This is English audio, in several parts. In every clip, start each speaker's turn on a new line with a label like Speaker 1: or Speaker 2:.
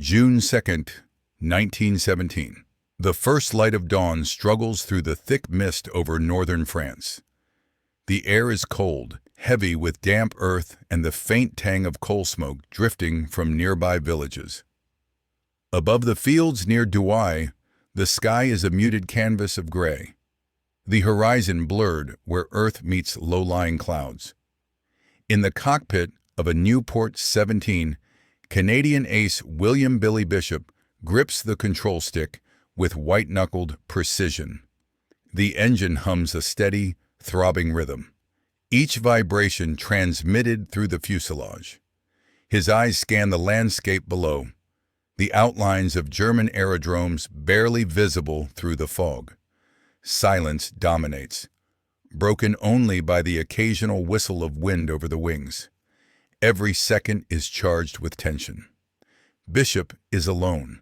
Speaker 1: June 2, 1917. The first light of dawn struggles through the thick mist over northern France. The air is cold, heavy with damp earth and the faint tang of coal smoke drifting from nearby villages. Above the fields near Douai, the sky is a muted canvas of gray, the horizon blurred where earth meets low-lying clouds. In the cockpit of a Newport 17, Canadian ace William "Billy" Bishop grips the control stick with white-knuckled precision. The engine hums a steady, throbbing rhythm, each vibration transmitted through the fuselage. His eyes scan the landscape below, the outlines of German aerodromes barely visible through the fog. Silence dominates, broken only by the occasional whistle of wind over the wings. Every second is charged with tension. Bishop is alone,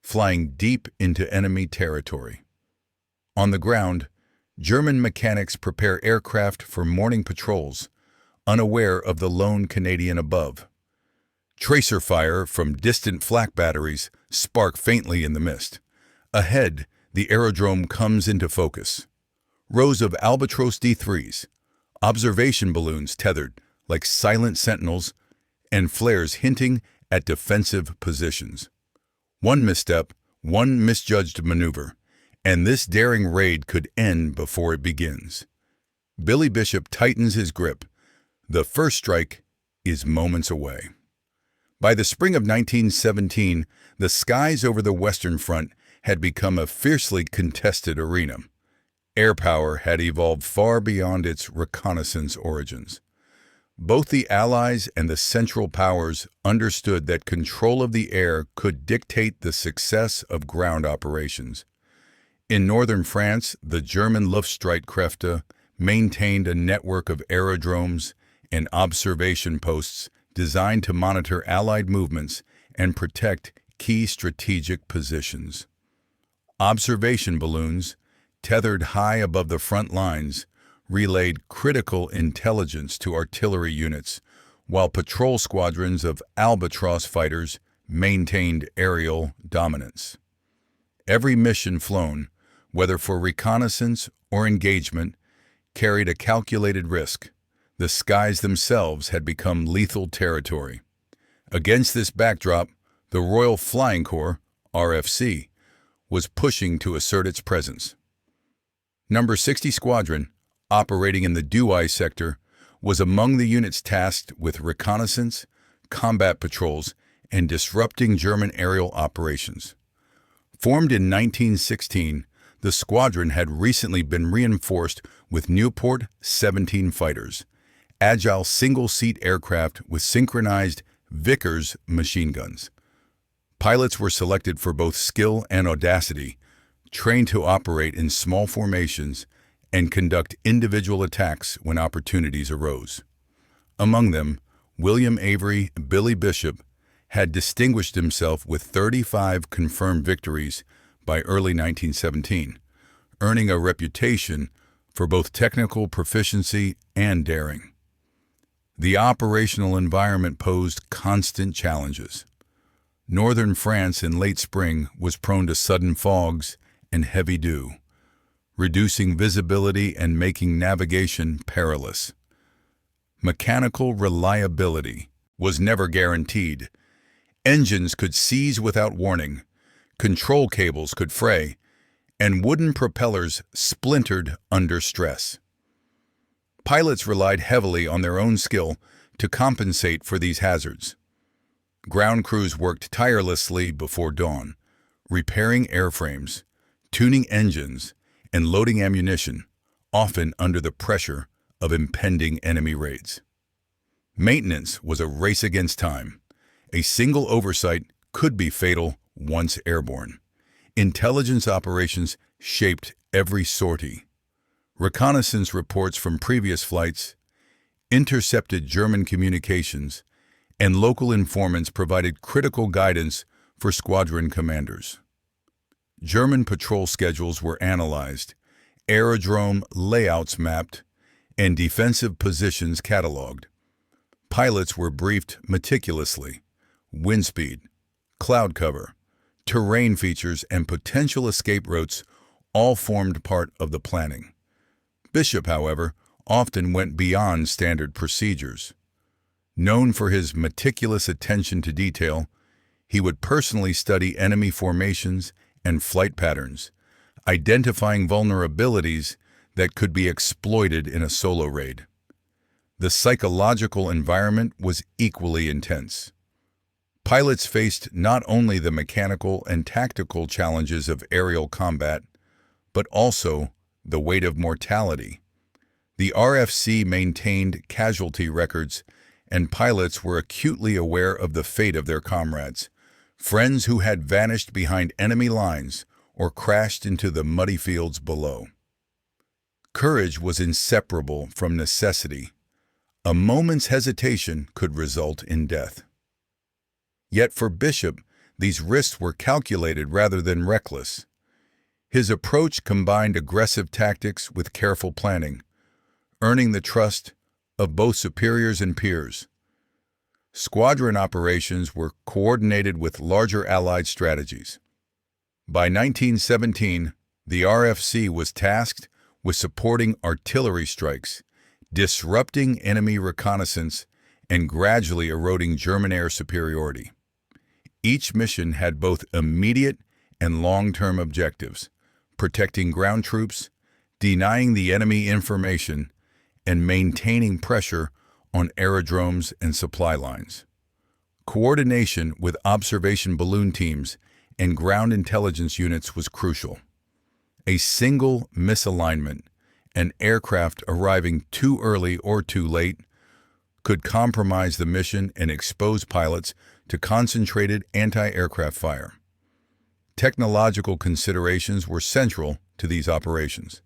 Speaker 1: flying deep into enemy territory. On the ground, German mechanics prepare aircraft for morning patrols, unaware of the lone Canadian above. Tracer fire from distant flak batteries spark faintly in the mist. Ahead, the aerodrome comes into focus. Rows of Albatros D3s, observation balloons tethered like silent sentinels, and flares hinting at defensive positions. One misstep, one misjudged maneuver, and this daring raid could end before it begins. Billy Bishop tightens his grip. The first strike is moments away. By the spring of 1917, the skies over the Western Front had become a fiercely contested arena. Air power had evolved far beyond its reconnaissance origins. Both the Allies and the Central Powers understood that control of the air could dictate the success of ground operations. In northern France, the German Luftstreitkräfte maintained a network of aerodromes and observation posts designed to monitor Allied movements and protect key strategic positions. Observation balloons, tethered high above the front lines, relayed critical intelligence to artillery units, while patrol squadrons of Albatros fighters maintained aerial dominance. Every mission flown, whether for reconnaissance or engagement, carried a calculated risk. The skies themselves had become lethal territory. Against this backdrop, the Royal Flying Corps, RFC, was pushing to assert its presence. Number 60 Squadron, operating in the Douai sector, was among the units tasked with reconnaissance, combat patrols, and disrupting German aerial operations. Formed in 1916, the squadron had recently been reinforced with Newport 17 fighters, agile single-seat aircraft with synchronized Vickers machine guns. Pilots were selected for both skill and audacity, trained to operate in small formations and conduct individual attacks when opportunities arose. Among them, William Avery "Billy" Bishop had distinguished himself with 35 confirmed victories by early 1917, earning a reputation for both technical proficiency and daring. The operational environment posed constant challenges. Northern France in late spring was prone to sudden fogs and heavy dew, reducing visibility and making navigation perilous. Mechanical reliability was never guaranteed. Engines could seize without warning, control cables could fray, and wooden propellers splintered under stress. Pilots relied heavily on their own skill to compensate for these hazards. Ground crews worked tirelessly before dawn, repairing airframes, tuning engines, and loading ammunition, often under the pressure of impending enemy raids. Maintenance was a race against time. A single oversight could be fatal once airborne. Intelligence operations shaped every sortie. Reconnaissance reports from previous flights intercepted German communications, and local informants provided critical guidance for squadron commanders. German patrol schedules were analyzed, aerodrome layouts mapped, and defensive positions catalogued. Pilots were briefed meticulously: wind speed, cloud cover, terrain features, and potential escape routes all formed part of the planning. Bishop, however, often went beyond standard procedures. Known for his meticulous attention to detail, he would personally study enemy formations and flight patterns, identifying vulnerabilities that could be exploited in a solo raid. The psychological environment was equally intense. Pilots faced not only the mechanical and tactical challenges of aerial combat, but also the weight of mortality. The RFC maintained casualty records, and pilots were acutely aware of the fate of their comrades, friends who had vanished behind enemy lines or crashed into the muddy fields below. Courage was inseparable from necessity. A moment's hesitation could result in death. Yet for Bishop, these risks were calculated rather than reckless. His approach combined aggressive tactics with careful planning, earning the trust of both superiors and peers. Squadron operations were coordinated with larger Allied strategies. By 1917, the RFC was tasked with supporting artillery strikes, disrupting enemy reconnaissance, and gradually eroding German air superiority. Each mission had both immediate and long-term objectives, protecting ground troops, denying the enemy information, and maintaining pressure on aerodromes and supply lines. Coordination with observation balloon teams and ground intelligence units was crucial. A single misalignment, an aircraft arriving too early or too late, could compromise the mission and expose pilots to concentrated anti-aircraft fire. Technological considerations were central to these operations.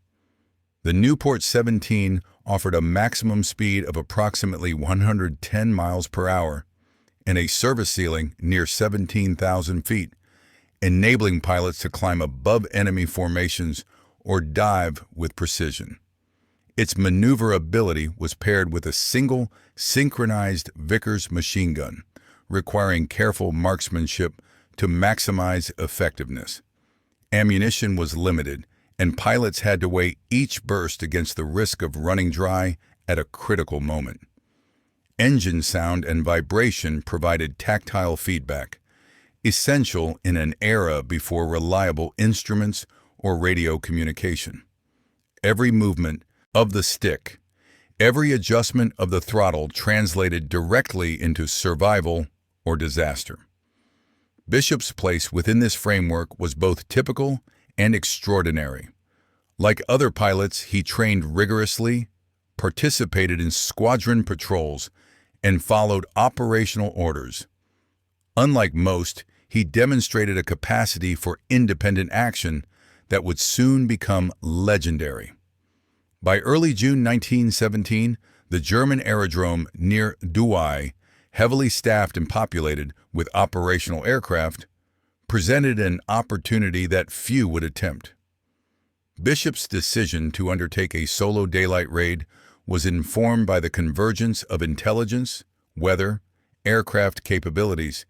Speaker 1: The Newport 17 offered a maximum speed of approximately 110 miles per hour and a service ceiling near 17,000 feet, enabling pilots to climb above enemy formations or dive with precision. Its maneuverability was paired with a single synchronized Vickers machine gun, requiring careful marksmanship to maximize effectiveness. Ammunition was limited, and pilots had to weigh each burst against the risk of running dry at a critical moment. Engine sound and vibration provided tactile feedback, essential in an era before reliable instruments or radio communication. Every movement of the stick, every adjustment of the throttle translated directly into survival or disaster. Bishop's place within this framework was both typical and extraordinary. Like other pilots, he trained rigorously, participated in squadron patrols, and followed operational orders. Unlike most, he demonstrated a capacity for independent action that would soon become legendary. By early June 1917, the German Aerodrome near Douai, heavily staffed and populated with operational aircraft, presented an opportunity that few would attempt. Bishop's decision to undertake a solo daylight raid was informed by the convergence of intelligence, weather, aircraft capabilities,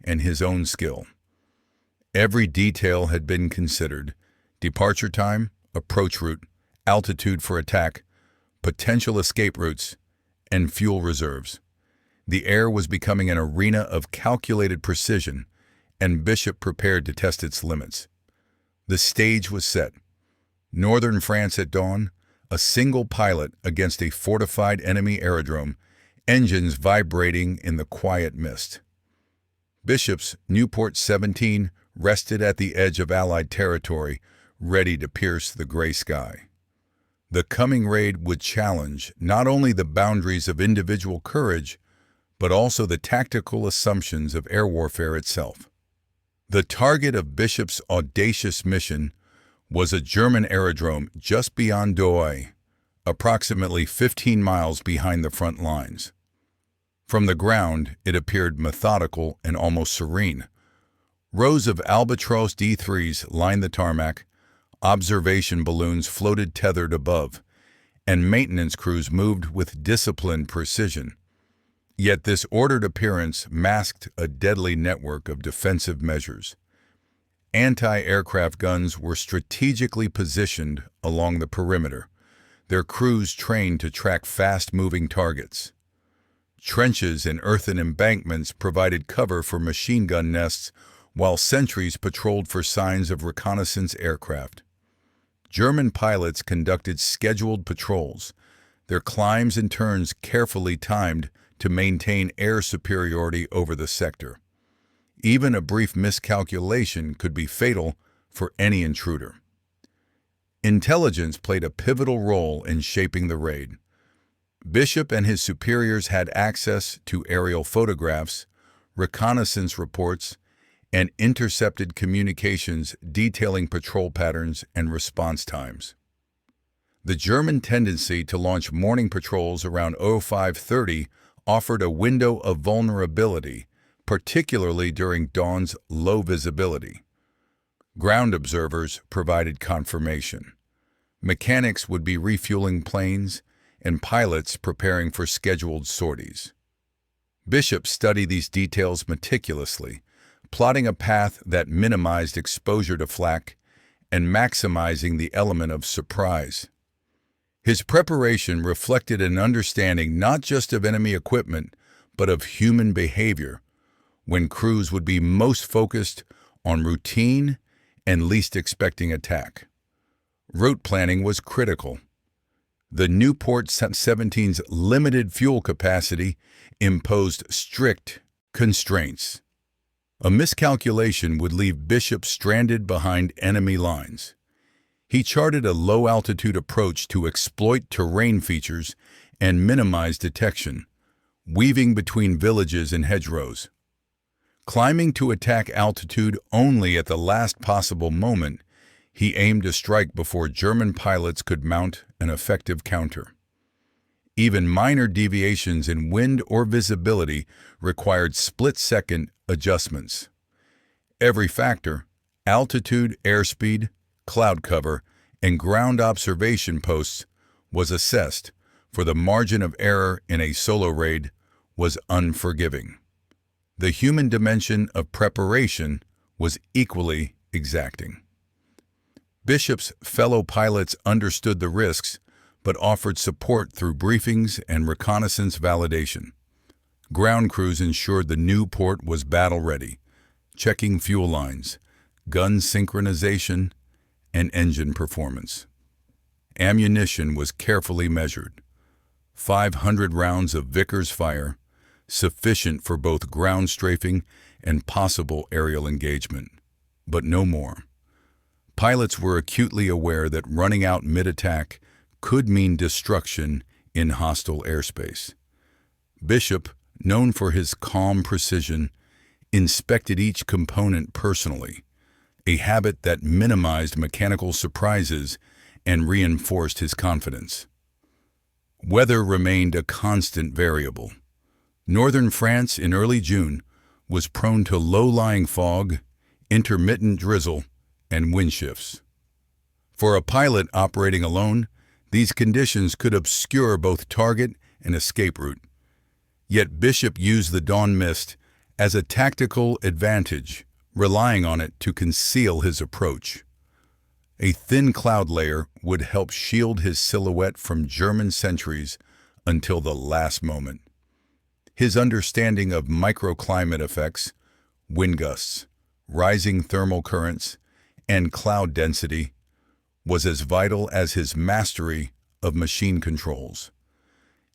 Speaker 1: and his own skill. Every detail had been considered: departure time, approach route, altitude for attack, potential escape routes, and fuel reserves. The air was becoming an arena of calculated precision, and Bishop prepared to test its limits. The stage was set. Northern France at dawn, a single pilot against a fortified enemy aerodrome, engines vibrating in the quiet mist. Bishop's Newport 17 rested at the edge of Allied territory, ready to pierce the gray sky. The coming raid would challenge not only the boundaries of individual courage, but also the tactical assumptions of air warfare itself. The target of Bishop's audacious mission was a German aerodrome just beyond Douai, approximately 15 miles behind the front lines. From the ground, it appeared methodical and almost serene. Rows of Albatros D-3s lined the tarmac, observation balloons floated tethered above, and maintenance crews moved with disciplined precision. Yet this ordered appearance masked a deadly network of defensive measures. Anti-aircraft guns were strategically positioned along the perimeter, their crews trained to track fast-moving targets. Trenches and earthen embankments provided cover for machine gun nests, while sentries patrolled for signs of reconnaissance aircraft. German pilots conducted scheduled patrols, their climbs and turns carefully timed to maintain air superiority over the sector. Even a brief miscalculation could be fatal for any intruder. Intelligence played a pivotal role in shaping the raid. Bishop and his superiors had access to aerial photographs, reconnaissance reports, and intercepted communications detailing patrol patterns and response times. The German tendency to launch morning patrols around 05:30 offered a window of vulnerability, particularly during dawn's low visibility. Ground observers provided confirmation. Mechanics would be refueling planes, and pilots preparing for scheduled sorties. Bishop studied these details meticulously, plotting a path that minimized exposure to flak and maximizing the element of surprise. His preparation reflected an understanding not just of enemy equipment, but of human behavior, when crews would be most focused on routine and least expecting attack. Route planning was critical. The Newport 17's limited fuel capacity imposed strict constraints. A miscalculation would leave Bishop stranded behind enemy lines. He charted a low-altitude approach to exploit terrain features and minimize detection, weaving between villages and hedgerows. Climbing to attack altitude only at the last possible moment, he aimed to strike before German pilots could mount an effective counter. Even minor deviations in wind or visibility required split-second adjustments. Every factor, altitude, airspeed, cloud cover, and ground observation posts, was assessed, for the margin of error in a solo raid was unforgiving. The human dimension of preparation was equally exacting. Bishop's fellow pilots understood the risks, but offered support through briefings and reconnaissance validation. Ground crews ensured the Newport was battle-ready, checking fuel lines, gun synchronization, and engine performance. Ammunition was carefully measured. 500 rounds of Vickers fire, sufficient for both ground strafing and possible aerial engagement, but no more. Pilots were acutely aware that running out mid-attack could mean destruction in hostile airspace. Bishop, known for his calm precision, inspected each component personally, a habit that minimized mechanical surprises and reinforced his confidence. Weather remained a constant variable. Northern France in early June was prone to low-lying fog, intermittent drizzle, and wind shifts. For a pilot operating alone, these conditions could obscure both target and escape route. Yet Bishop used the dawn mist as a tactical advantage, relying on it to conceal his approach. A thin cloud layer would help shield his silhouette from German sentries until the last moment. His understanding of microclimate effects, wind gusts, rising thermal currents, and cloud density was as vital as his mastery of machine controls.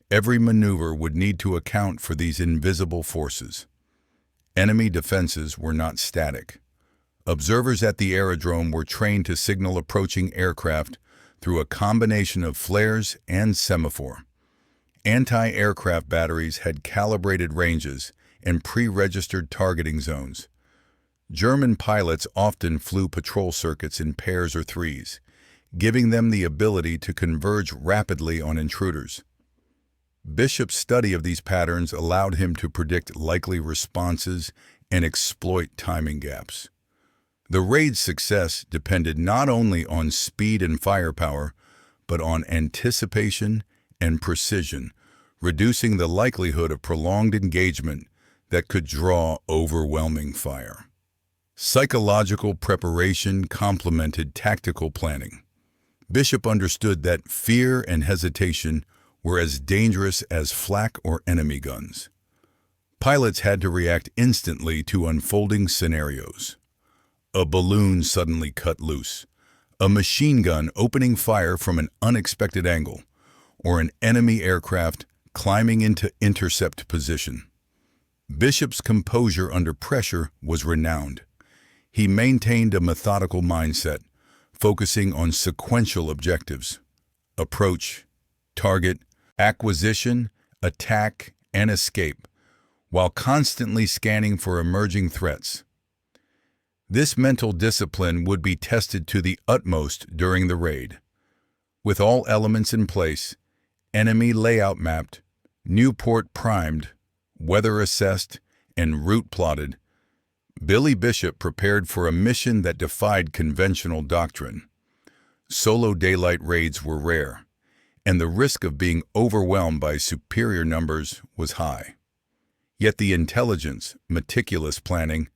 Speaker 1: Every maneuver would need to account for these invisible forces. Enemy defenses were not static. Observers at the aerodrome were trained to signal approaching aircraft through a combination of flares and semaphore. Anti-aircraft batteries had calibrated ranges and pre-registered targeting zones. German pilots often flew patrol circuits in pairs or threes, giving them the ability to converge rapidly on intruders. Bishop's study of these patterns allowed him to predict likely responses and exploit timing gaps. The raid's success depended not only on speed and firepower, but on anticipation and precision, reducing the likelihood of prolonged engagement that could draw overwhelming fire. Psychological preparation complemented tactical planning. Bishop understood that fear and hesitation were as dangerous as flak or enemy guns. Pilots had to react instantly to unfolding scenarios. A balloon suddenly cut loose, a machine gun opening fire from an unexpected angle, or an enemy aircraft climbing into intercept position. Bishop's composure under pressure was renowned. He maintained a methodical mindset, focusing on sequential objectives: approach, target, acquisition, attack, and escape, while constantly scanning for emerging threats. This mental discipline would be tested to the utmost during the raid. With all elements in place, enemy layout mapped, new port primed, weather assessed, and route plotted, Billy Bishop prepared for a mission that defied conventional doctrine. Solo daylight raids were rare, and the risk of being overwhelmed by superior numbers was high. Yet the intelligence, meticulous planning,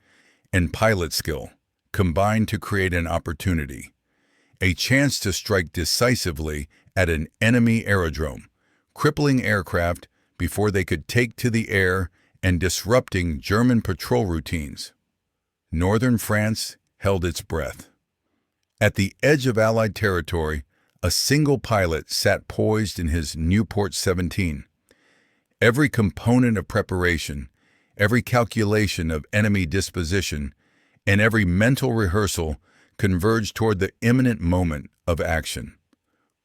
Speaker 1: and pilot skill combined to create an opportunity, a chance to strike decisively at an enemy aerodrome, crippling aircraft before they could take to the air and disrupting German patrol routines. Northern France held its breath. At the edge of Allied territory, a single pilot sat poised in his Nieuport 17. Every component of preparation, every calculation of enemy disposition, and every mental rehearsal converged toward the imminent moment of action.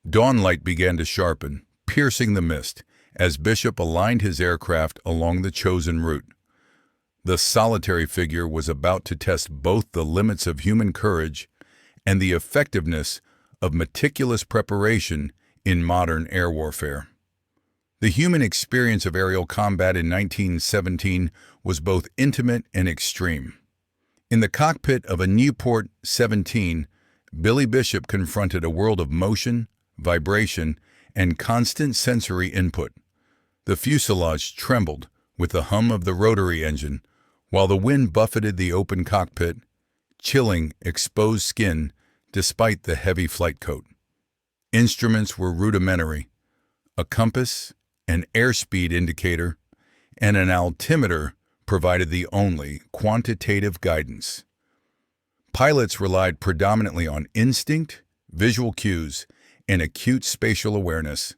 Speaker 1: Dawnlight began to sharpen, piercing the mist, as Bishop aligned his aircraft along the chosen route. The solitary figure was about to test both the limits of human courage and the effectiveness of meticulous preparation in modern air warfare. The human experience of aerial combat in 1917 was both intimate and extreme. In the cockpit of a Nieuport 17, Billy Bishop confronted a world of motion, vibration, and constant sensory input. The fuselage trembled with the hum of the rotary engine, while the wind buffeted the open cockpit, chilling exposed skin despite the heavy flight coat. Instruments were rudimentary: a compass, an airspeed indicator, and an altimeter provided the only quantitative guidance. Pilots relied predominantly on instinct, visual cues, and acute spatial awareness.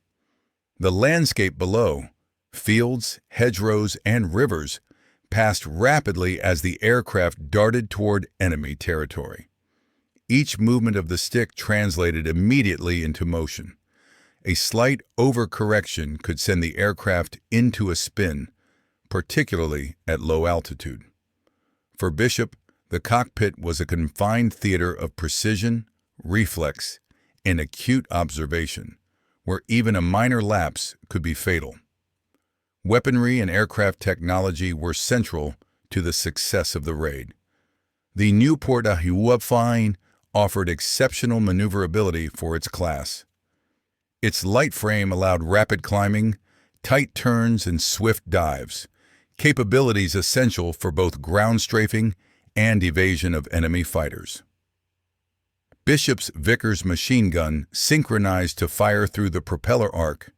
Speaker 1: The landscape below, fields, hedgerows, and rivers, passed rapidly as the aircraft darted toward enemy territory. Each movement of the stick translated immediately into motion. A slight overcorrection could send the aircraft into a spin, particularly at low altitude. For Bishop, the cockpit was a confined theater of precision, reflex, and acute observation, where even a minor lapse could be fatal. Weaponry and aircraft technology were central to the success of the raid. The Nieuport WW1 offered exceptional maneuverability for its class. Its light frame allowed rapid climbing, tight turns, and swift dives, capabilities essential for both ground strafing and evasion of enemy fighters. Bishop's Vickers machine gun, synchronized to fire through the propeller arc,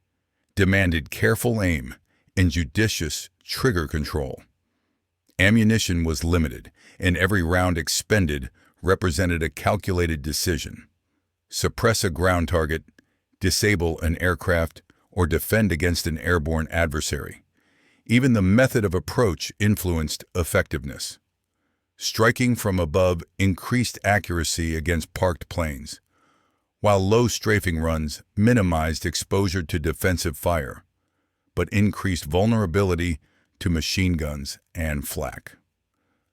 Speaker 1: demanded careful aim and judicious trigger control. Ammunition was limited, and every round expended represented a calculated decision: suppress a ground target, disable an aircraft, or defend against an airborne adversary. Even the method of approach influenced effectiveness. Striking from above increased accuracy against parked planes, while low strafing runs minimized exposure to defensive fire, but increased vulnerability to machine guns and flak.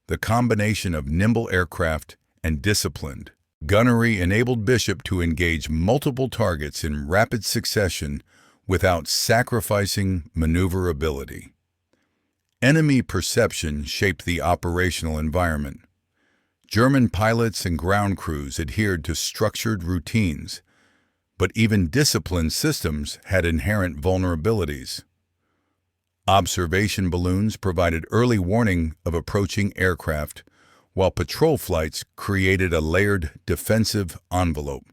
Speaker 1: The combination of nimble aircraft and disciplined gunnery enabled Bishop to engage multiple targets in rapid succession without sacrificing maneuverability. Enemy perception shaped the operational environment. German pilots and ground crews adhered to structured routines, but even disciplined systems had inherent vulnerabilities. Observation balloons provided early warning of approaching aircraft, while patrol flights created a layered defensive envelope.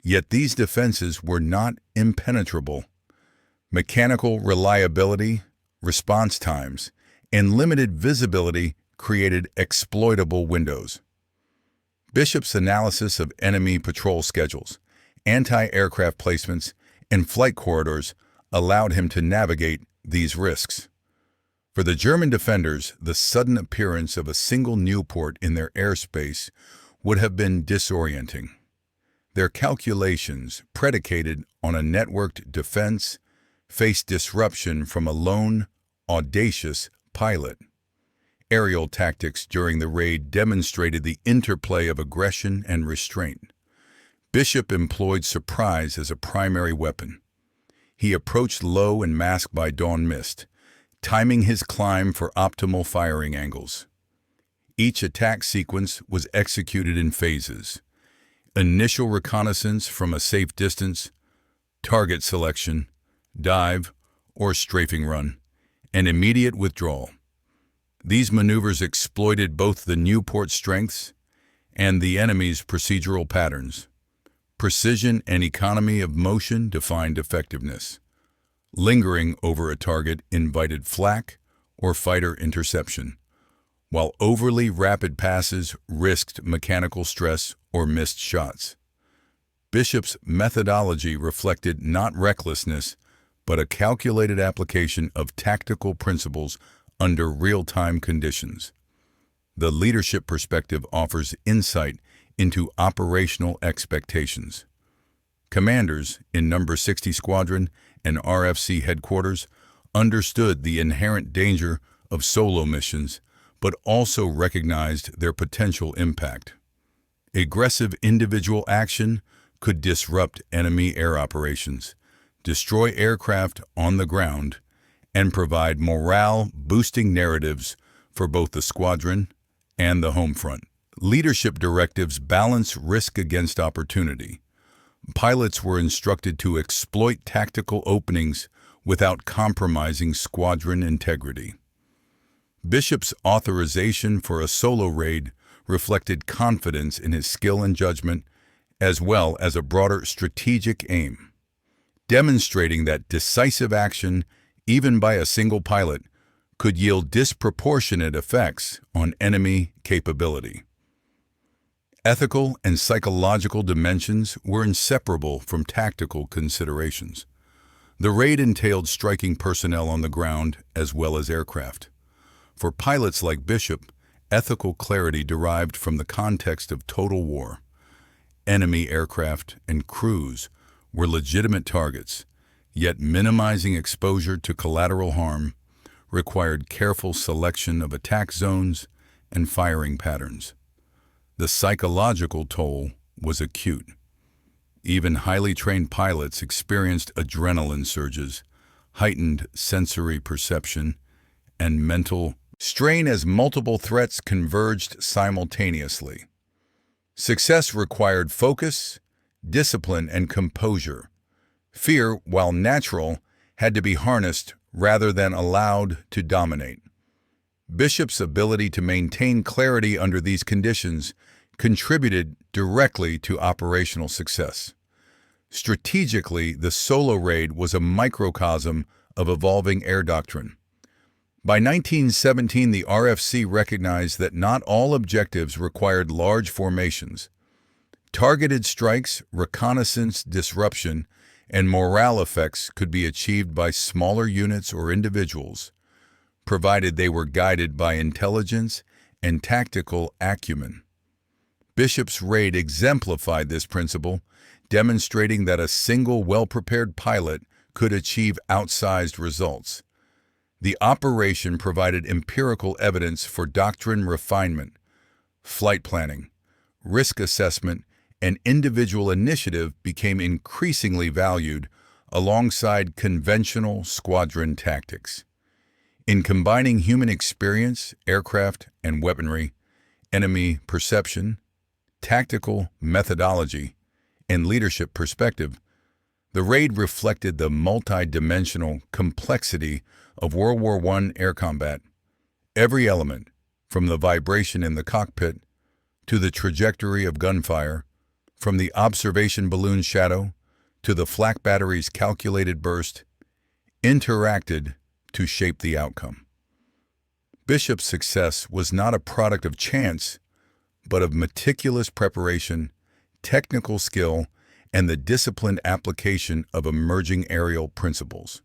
Speaker 1: Yet these defenses were not impenetrable. Mechanical reliability, response times, and limited visibility created exploitable windows. Bishop's analysis of enemy patrol schedules, anti-aircraft placements, and flight corridors allowed him to navigate these risks. For the German defenders, the sudden appearance of a single Nieuport in their airspace would have been disorienting. Their calculations, predicated on a networked defense, faced disruption from a lone, audacious pilot. Aerial tactics during the raid demonstrated the interplay of aggression and restraint. Bishop employed surprise as a primary weapon. He approached low and masked by dawn mist, timing his climb for optimal firing angles. Each attack sequence was executed in phases: initial reconnaissance from a safe distance, target selection, dive, or strafing run, and immediate withdrawal. These maneuvers exploited both the Nieuport strengths and the enemy's procedural patterns. Precision and economy of motion defined effectiveness. Lingering over a target invited flak or fighter interception, while overly rapid passes risked mechanical stress or missed shots. Bishop's methodology reflected not recklessness, but a calculated application of tactical principles under real-time conditions. The leadership perspective offers insight into operational expectations. Commanders in No. 60 Squadron and RFC headquarters understood the inherent danger of solo missions, but also recognized their potential impact. Aggressive individual action could disrupt enemy air operations, destroy aircraft on the ground, and provide morale-boosting narratives for both the squadron and the home front. Leadership directives balance risk against opportunity. Pilots were instructed to exploit tactical openings without compromising squadron integrity. Bishop's authorization for a solo raid reflected confidence in his skill and judgment, as well as a broader strategic aim, demonstrating that decisive action, even by a single pilot, could yield disproportionate effects on enemy capability. Ethical and psychological dimensions were inseparable from tactical considerations. The raid entailed striking personnel on the ground as well as aircraft. For pilots like Bishop, ethical clarity derived from the context of total war. Enemy aircraft and crews were legitimate targets, yet minimizing exposure to collateral harm required careful selection of attack zones and firing patterns. The psychological toll was acute. Even highly trained pilots experienced adrenaline surges, heightened sensory perception, and mental strain as multiple threats converged simultaneously. Success required focus, discipline, and composure. Fear, while natural, had to be harnessed rather than allowed to dominate. Bishop's ability to maintain clarity under these conditions contributed directly to operational success. Strategically, the solo raid was a microcosm of evolving air doctrine. By 1917, the RFC recognized that not all objectives required large formations. Targeted strikes, reconnaissance disruption, and morale effects could be achieved by smaller units or individuals, provided they were guided by intelligence and tactical acumen. Bishop's raid exemplified this principle, demonstrating that a single well-prepared pilot could achieve outsized results. The operation provided empirical evidence for doctrine refinement, flight planning, risk assessment, and individual initiative became increasingly valued alongside conventional squadron tactics. In combining human experience, aircraft and weaponry, enemy perception, tactical methodology, and leadership perspective, The raid reflected the multi-dimensional complexity of World War I air combat. Every element, from the vibration in the cockpit to the trajectory of gunfire, from the observation balloon's shadow to the flak battery's calculated burst, interacted to shape the outcome. Bishop's success was not a product of chance, but of meticulous preparation, technical skill, and the disciplined application of emerging aerial principles.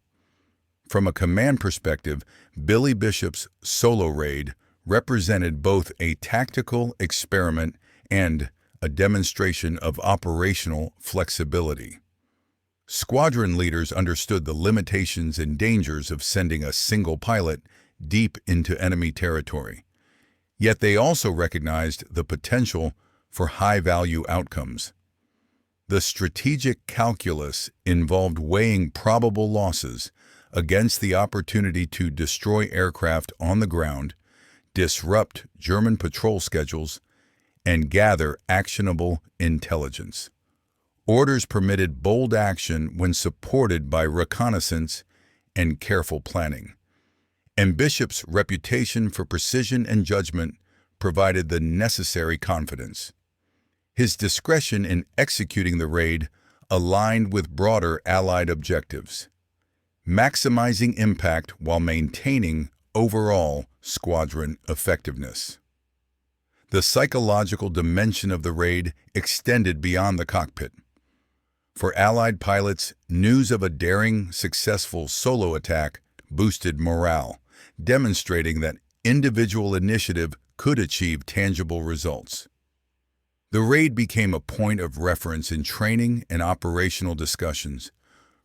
Speaker 1: From a command perspective, Billy Bishop's solo raid represented both a tactical experiment and a demonstration of operational flexibility. Squadron leaders understood the limitations and dangers of sending a single pilot deep into enemy territory. Yet they also recognized the potential for high-value outcomes. The strategic calculus involved weighing probable losses against the opportunity to destroy aircraft on the ground, disrupt German patrol schedules, and gather actionable intelligence. Orders permitted bold action when supported by reconnaissance and careful planning. And Bishop's reputation for precision and judgment provided the necessary confidence. His discretion in executing the raid aligned with broader Allied objectives, maximizing impact while maintaining overall squadron effectiveness. The psychological dimension of the raid extended beyond the cockpit. For Allied pilots, news of a daring, successful solo attack boosted morale, demonstrating that individual initiative could achieve tangible results. The raid became a point of reference in training and operational discussions,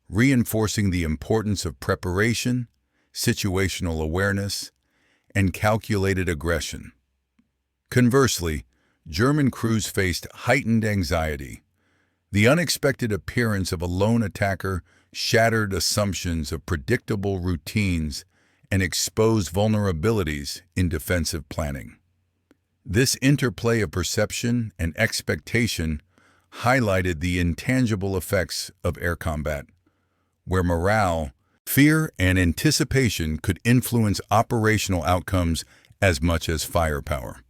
Speaker 1: reinforcing the importance of preparation, situational awareness, and calculated aggression. Conversely, German crews faced heightened anxiety. The unexpected appearance of a lone attacker shattered assumptions of predictable routines and exposed vulnerabilities in defensive planning. This interplay of perception and expectation highlighted the intangible effects of air combat, where morale, fear, and anticipation could influence operational outcomes as much as firepower.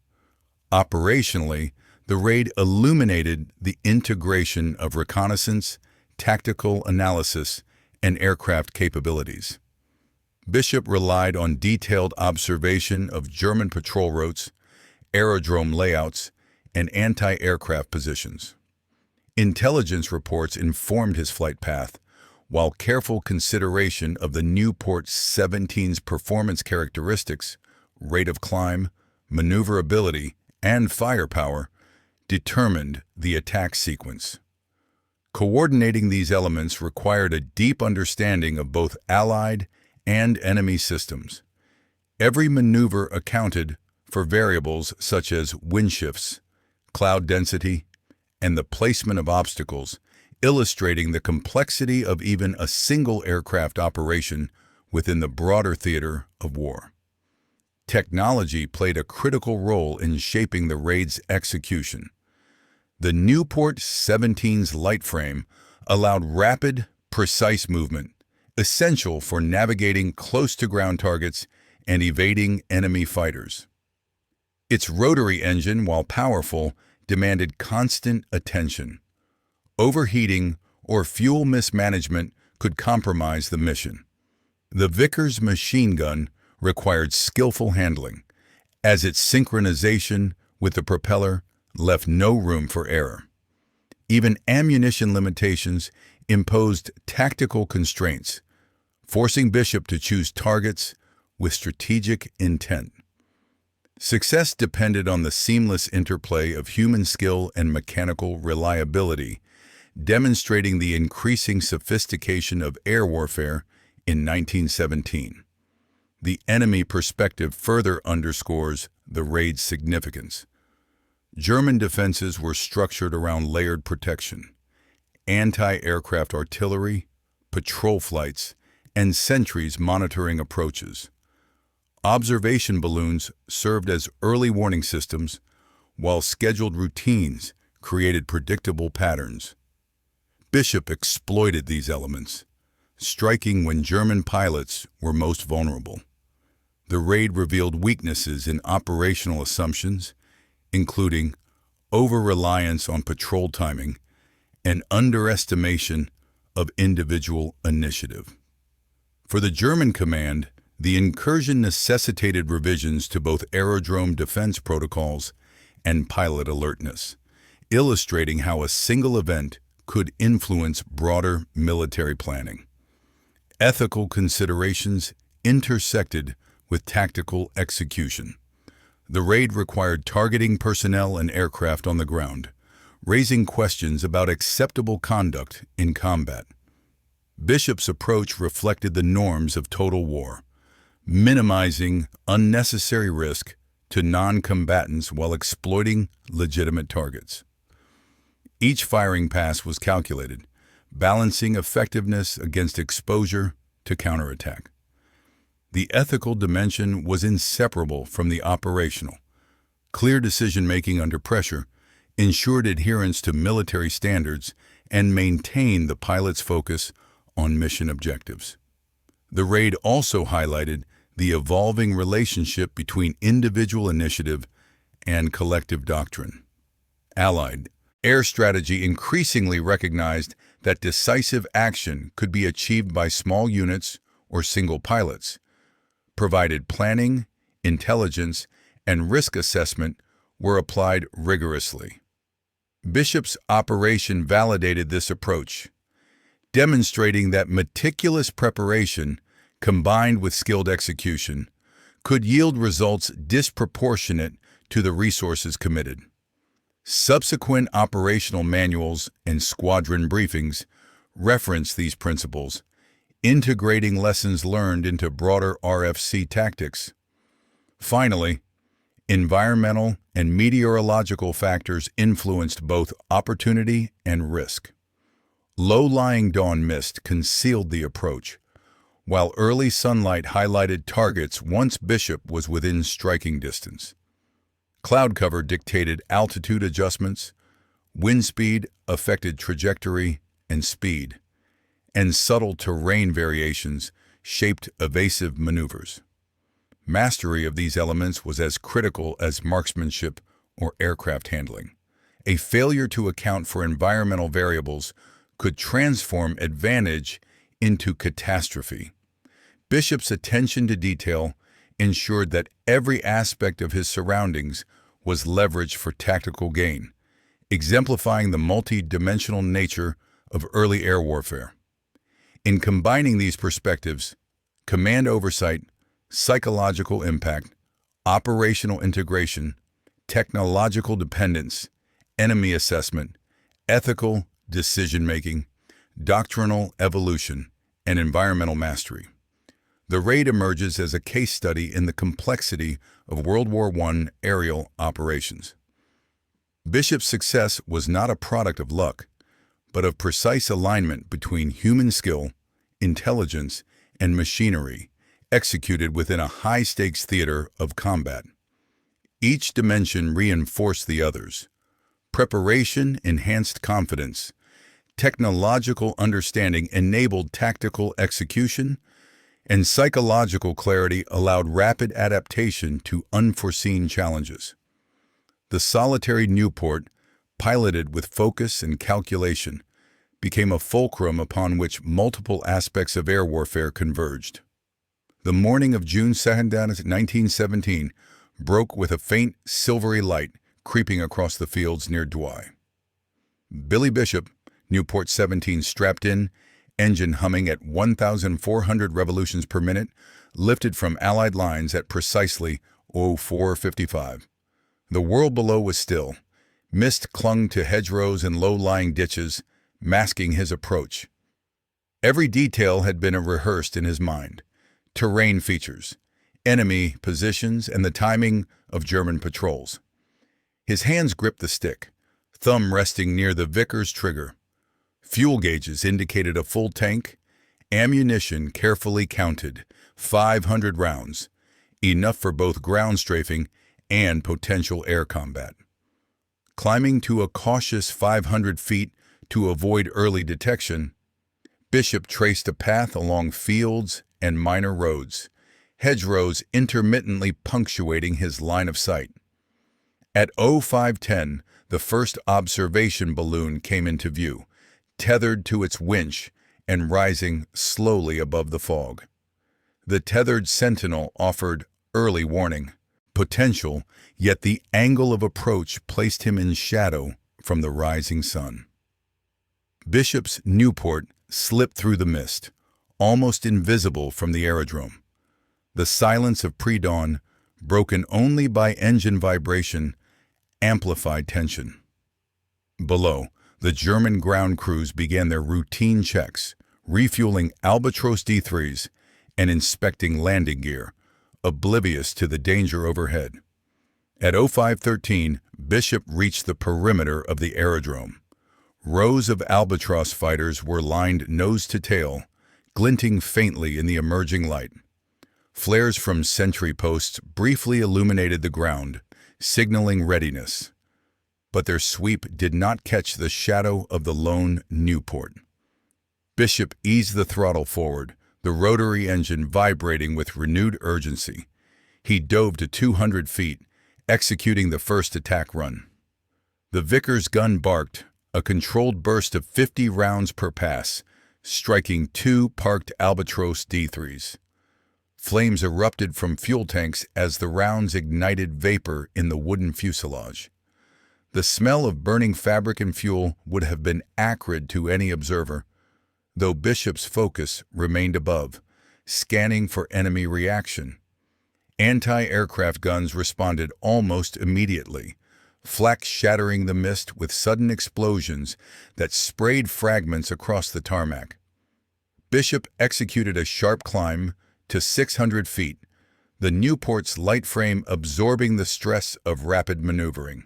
Speaker 1: Operationally, the raid illuminated the integration of reconnaissance, tactical analysis, and aircraft capabilities. Bishop relied on detailed observation of German patrol routes, aerodrome layouts, and anti-aircraft positions. Intelligence reports informed his flight path, while careful consideration of the Nieuport 17's performance characteristics, rate of climb, maneuverability, and firepower determined the attack sequence. Coordinating these elements required a deep understanding of both Allied and enemy systems. Every maneuver accounted for variables such as wind shifts, cloud density, and the placement of obstacles, illustrating the complexity of even a single aircraft operation within the broader theater of war. Technology played a critical role in shaping the raid's execution. The Nieuport 17's light frame allowed rapid, precise movement, essential for navigating close-to-ground targets and evading enemy fighters. Its rotary engine, while powerful, demanded constant attention. Overheating or fuel mismanagement could compromise the mission. The Vickers machine gun required skillful handling, as its synchronization with the propeller left no room for error. Even ammunition limitations imposed tactical constraints, forcing Bishop to choose targets with strategic intent. Success depended on the seamless interplay of human skill and mechanical reliability, demonstrating the increasing sophistication of air warfare in 1917. The enemy perspective further underscores the raid's significance. German defenses were structured around layered protection, anti-aircraft artillery, patrol flights, and sentries monitoring approaches. Observation balloons served as early warning systems, while scheduled routines created predictable patterns. Bishop exploited these elements, striking when German pilots were most vulnerable. The raid revealed weaknesses in operational assumptions, including over-reliance on patrol timing and underestimation of individual initiative. For the German command, the incursion necessitated revisions to both aerodrome defense protocols and pilot alertness, illustrating how a single event could influence broader military planning. Ethical considerations intersected with tactical execution. The raid required targeting personnel and aircraft on the ground, raising questions about acceptable conduct in combat. Bishop's approach reflected the norms of total war, minimizing unnecessary risk to non-combatants while exploiting legitimate targets. Each firing pass was calculated, balancing effectiveness against exposure to counterattack. The ethical dimension was inseparable from the operational. Clear decision-making under pressure ensured adherence to military standards and maintained the pilot's focus on mission objectives. The raid also highlighted the evolving relationship between individual initiative and collective doctrine. Allied air strategy increasingly recognized that decisive action could be achieved by small units or single pilots, provided planning, intelligence, and risk assessment were applied rigorously. Bishop's operation validated this approach, demonstrating that meticulous preparation combined with skilled execution could yield results disproportionate to the resources committed. Subsequent operational manuals and squadron briefings reference these principles, integrating lessons learned into broader RFC tactics. Finally, environmental and meteorological factors influenced both opportunity and risk. Low-lying dawn mist concealed the approach, while early sunlight highlighted targets once Bishop was within striking distance. Cloud cover dictated altitude adjustments, wind speed affected trajectory and speed, and subtle terrain variations shaped evasive maneuvers. Mastery of these elements was as critical as marksmanship or aircraft handling. A failure to account for environmental variables could transform advantage into catastrophe. Bishop's attention to detail ensured that every aspect of his surroundings was leveraged for tactical gain, exemplifying the multi-dimensional nature of early air warfare. In combining these perspectives, command oversight, psychological impact, operational integration, technological dependence, enemy assessment, ethical decision-making, doctrinal evolution, and environmental mastery. The raid emerges as a case study in the complexity of World War I aerial operations. Bishop's success was not a product of luck, but of precise alignment between human skill, intelligence, and machinery executed within a high-stakes theater of combat. Each dimension reinforced the others. Preparation enhanced confidence. Technological understanding enabled tactical execution, and psychological clarity allowed rapid adaptation to unforeseen challenges. The solitary Nieuport, piloted with focus and calculation, became a fulcrum upon which multiple aspects of air warfare converged. The morning of June 2, 1917, broke with a faint, silvery light creeping across the fields near Douai. Billy Bishop, Nieuport 17 strapped in, engine humming at 1,400 revolutions per minute, lifted from Allied lines at precisely 04:55. The world below was still. Mist clung to hedgerows and low-lying ditches, masking his approach. Every detail had been rehearsed in his mind. Terrain features, enemy positions, and the timing of German patrols. His hands gripped the stick, thumb resting near the Vickers trigger. Fuel gauges indicated a full tank, ammunition carefully counted, 500 rounds, enough for both ground strafing and potential air combat. Climbing to a cautious 500 feet To avoid early detection, Bishop traced a path along fields and minor roads, hedgerows intermittently punctuating his line of sight. At 0510, the first observation balloon came into view, tethered to its winch and rising slowly above the fog. The tethered sentinel offered early warning, potential, yet the angle of approach placed him in shadow from the rising sun. Bishop's Newport slipped through the mist, almost invisible from the aerodrome. The silence of pre-dawn, broken only by engine vibration, amplified tension. Below, the German ground crews began their routine checks, refueling Albatros D3s and inspecting landing gear, oblivious to the danger overhead. At 0513, Bishop reached the perimeter of the aerodrome. Rows of Albatros fighters were lined nose to tail, glinting faintly in the emerging light. Flares from sentry posts briefly illuminated the ground, signaling readiness. But their sweep did not catch the shadow of the lone Newport. Bishop eased the throttle forward, the rotary engine vibrating with renewed urgency. He dove to 200 feet, executing the first attack run. The Vickers gun barked, a controlled burst of 50 rounds per pass, striking two parked Albatros D3s. Flames erupted from fuel tanks as the rounds ignited vapor in the wooden fuselage. The smell of burning fabric and fuel would have been acrid to any observer, though Bishop's focus remained above, scanning for enemy reaction. Anti-aircraft guns responded almost immediately, flak shattering the mist with sudden explosions that sprayed fragments across the tarmac. Bishop executed a sharp climb to 600 feet, the Newport's light frame absorbing the stress of rapid maneuvering.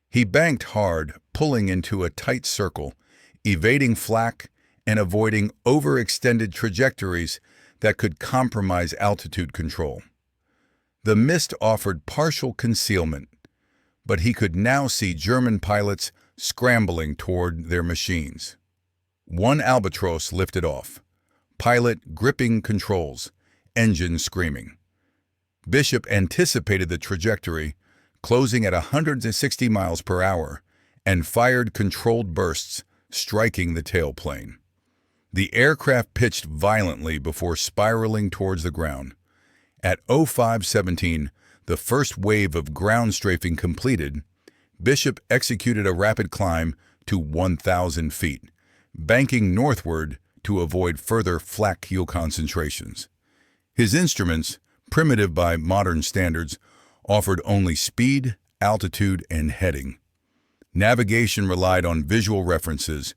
Speaker 1: He banked hard, pulling into a tight circle, evading flak and avoiding overextended trajectories that could compromise altitude control. The mist offered partial concealment, but he could now see German pilots scrambling toward their machines. One Albatros lifted off, pilot gripping controls, engine screaming. Bishop anticipated the trajectory, closing at 160 miles per hour, and fired controlled bursts, striking the tailplane. The aircraft pitched violently before spiraling towards the ground. At 0517, the first wave of ground strafing completed, Bishop executed a rapid climb to 1,000 feet, banking northward to avoid further flak fuel concentrations. His instruments, primitive by modern standards, offered only speed, altitude, and heading. Navigation relied on visual references,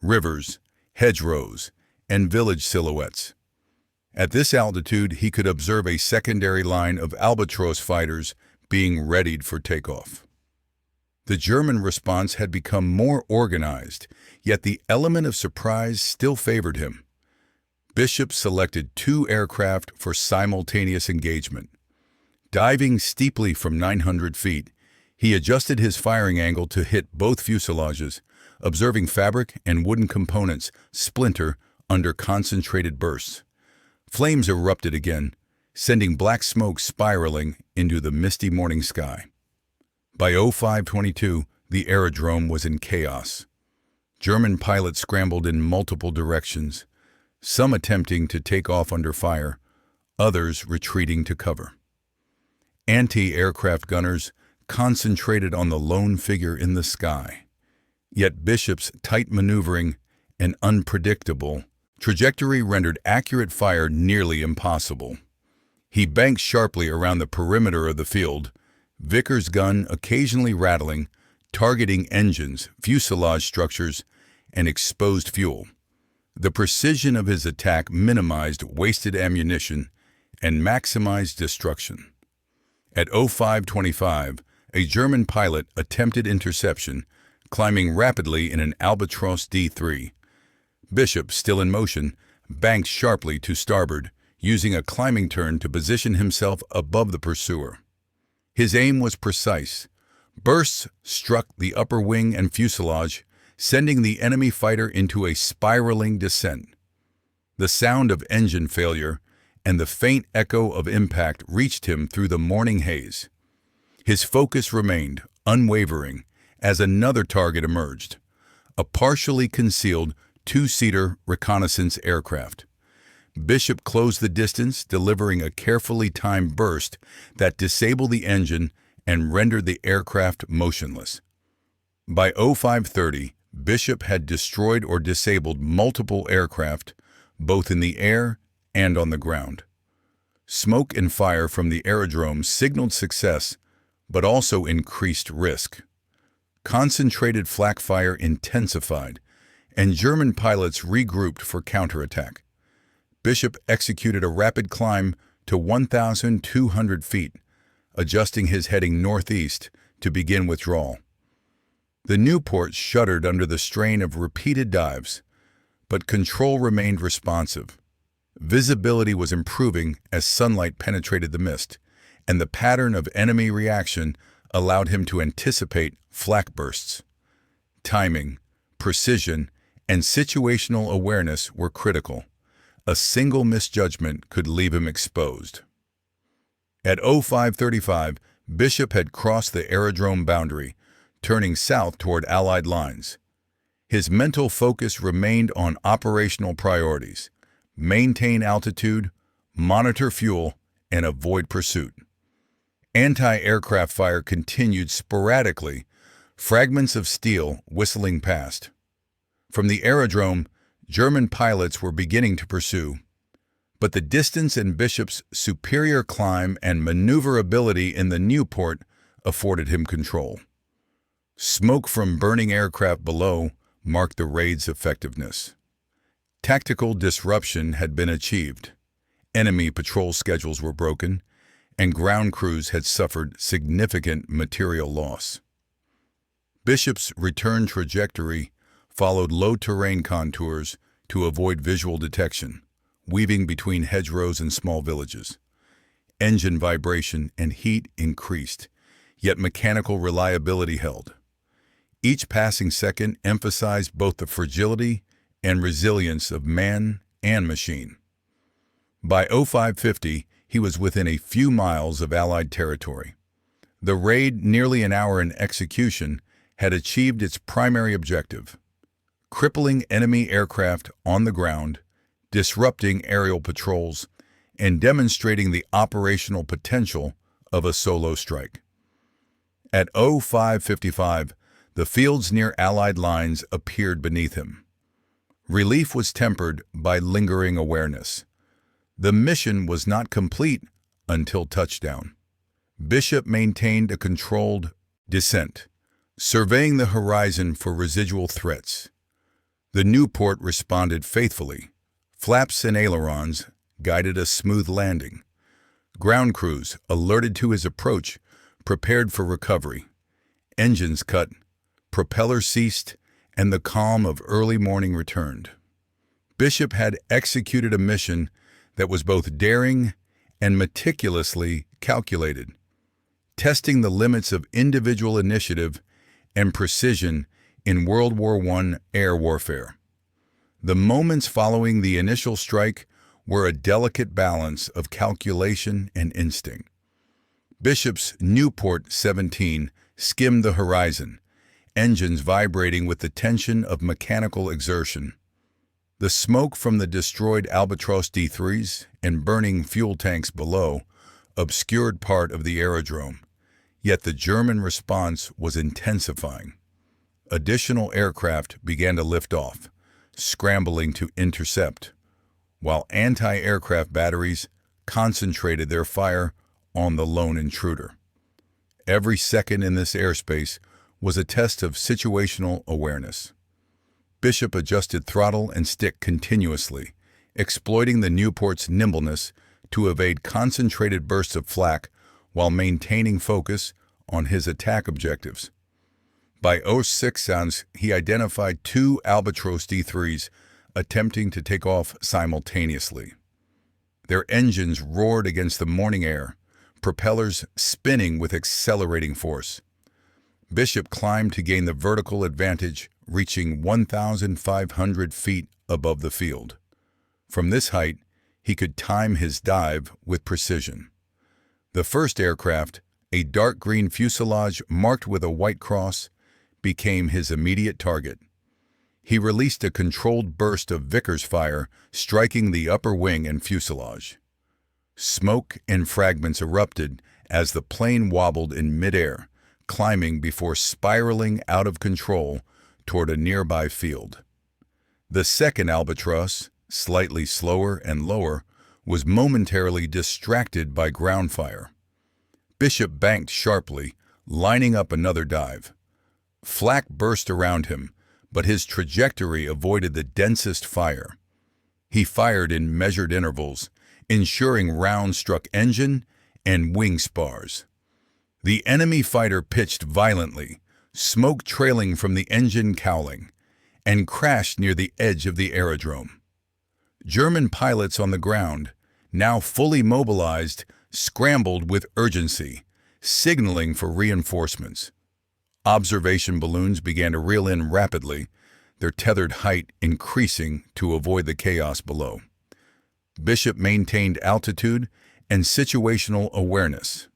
Speaker 1: rivers, hedgerows, and village silhouettes. At this altitude, he could observe a secondary line of Albatros fighters being readied for takeoff. The German response had become more organized, yet the element of surprise still favored him. Bishop selected two aircraft for simultaneous engagement. Diving steeply from 900 feet, he adjusted his firing angle to hit both fuselages, observing fabric and wooden components splinter under concentrated bursts. Flames erupted again, sending black smoke spiraling into the misty morning sky. By 0522, the aerodrome was in chaos. German pilots scrambled in multiple directions, some attempting to take off under fire, others retreating to cover. Anti-aircraft gunners concentrated on the lone figure in the sky. Yet Bishop's tight maneuvering and unpredictable trajectory rendered accurate fire nearly impossible. He banked sharply around the perimeter of the field, Vickers' gun occasionally rattling, targeting engines, fuselage structures, and exposed fuel. The precision of his attack minimized wasted ammunition and maximized destruction. At 0525, a German pilot attempted interception, climbing rapidly in an Albatros D3. Bishop, still in motion, banked sharply to starboard, using a climbing turn to position himself above the pursuer. His aim was precise. Bursts struck the upper wing and fuselage, sending the enemy fighter into a spiraling descent. The sound of engine failure and the faint echo of impact reached him through the morning haze. His focus remained unwavering as another target emerged, a partially concealed two-seater reconnaissance aircraft. Bishop closed the distance, delivering a carefully timed burst that disabled the engine and rendered the aircraft motionless. By 0530, Bishop had destroyed or disabled multiple aircraft, both in the air and on the ground. Smoke and fire from the aerodrome signaled success, but also increased risk. Concentrated flak fire intensified, and German pilots regrouped for counterattack. Bishop executed a rapid climb to 1,200 feet, adjusting his heading northeast to begin withdrawal. The Nieuport shuddered under the strain of repeated dives, but control remained responsive. Visibility was improving as sunlight penetrated the mist, and the pattern of enemy reaction allowed him to anticipate flak bursts. Timing, precision, and situational awareness were critical. A single misjudgment could leave him exposed. At 0535, Bishop had crossed the aerodrome boundary, turning south toward Allied lines. His mental focus remained on operational priorities: maintain altitude, monitor fuel, and avoid pursuit. Anti-aircraft fire continued sporadically, fragments of steel whistling past. From the aerodrome, German pilots were beginning to pursue, but the distance and Bishop's superior climb and maneuverability in the Nieuport afforded him control. Smoke from burning aircraft below marked the raid's effectiveness. Tactical disruption had been achieved. Enemy patrol schedules were broken, and ground crews had suffered significant material loss. Bishop's return trajectory followed low-terrain contours to avoid visual detection, weaving between hedgerows and small villages. Engine vibration and heat increased, yet mechanical reliability held. Each passing second emphasized both the fragility and resilience of man and machine. By 0550, he was within a few miles of Allied territory. The raid, nearly an hour in execution, had achieved its primary objective: crippling enemy aircraft on the ground, disrupting aerial patrols, and demonstrating the operational potential of a solo strike. At 0555, the fields near Allied lines appeared beneath him. Relief was tempered by lingering awareness. The mission was not complete until touchdown. Bishop maintained a controlled descent, surveying the horizon for residual threats. The Nieuport responded faithfully. Flaps and ailerons guided a smooth landing. Ground crews, alerted to his approach, prepared for recovery. Engines cut, propellers ceased, and the calm of early morning returned. Bishop had executed a mission that was both daring and meticulously calculated, testing the limits of individual initiative and precision in World War I air warfare. The moments following the initial strike were a delicate balance of calculation and instinct. Bishop's Nieuport 17 skimmed the horizon, engines vibrating with the tension of mechanical exertion. The smoke from the destroyed Albatros D3s and burning fuel tanks below obscured part of the aerodrome, yet the German response was intensifying. Additional aircraft began to lift off, scrambling to intercept, while anti-aircraft batteries concentrated their fire on the lone intruder. Every second in this airspace was a test of situational awareness. Bishop adjusted throttle and stick continuously, exploiting the Nieuport's nimbleness to evade concentrated bursts of flak while maintaining focus on his attack objectives. By 06 sounds, he identified two Albatros D3s attempting to take off simultaneously. Their engines roared against the morning air, propellers spinning with accelerating force. Bishop climbed to gain the vertical advantage, reaching 1,500 feet above the field. From this height, he could time his dive with precision. The first aircraft, a dark green fuselage marked with a white cross, became his immediate target. He released a controlled burst of Vickers fire, striking the upper wing and fuselage. Smoke and fragments erupted as the plane wobbled in midair, climbing before spiraling out of control toward a nearby field. The second Albatross, slightly slower and lower, was momentarily distracted by ground fire. Bishop banked sharply, lining up another dive. Flak burst around him, but his trajectory avoided the densest fire. He fired in measured intervals, ensuring rounds struck engine and wing spars. The enemy fighter pitched violently, smoke trailing from the engine cowling, and crashed near the edge of the aerodrome. German pilots on the ground, now fully mobilized, scrambled with urgency, signaling for reinforcements. Observation balloons began to reel in rapidly, their tethered height increasing to avoid the chaos below. Bishop maintained altitude and situational awareness.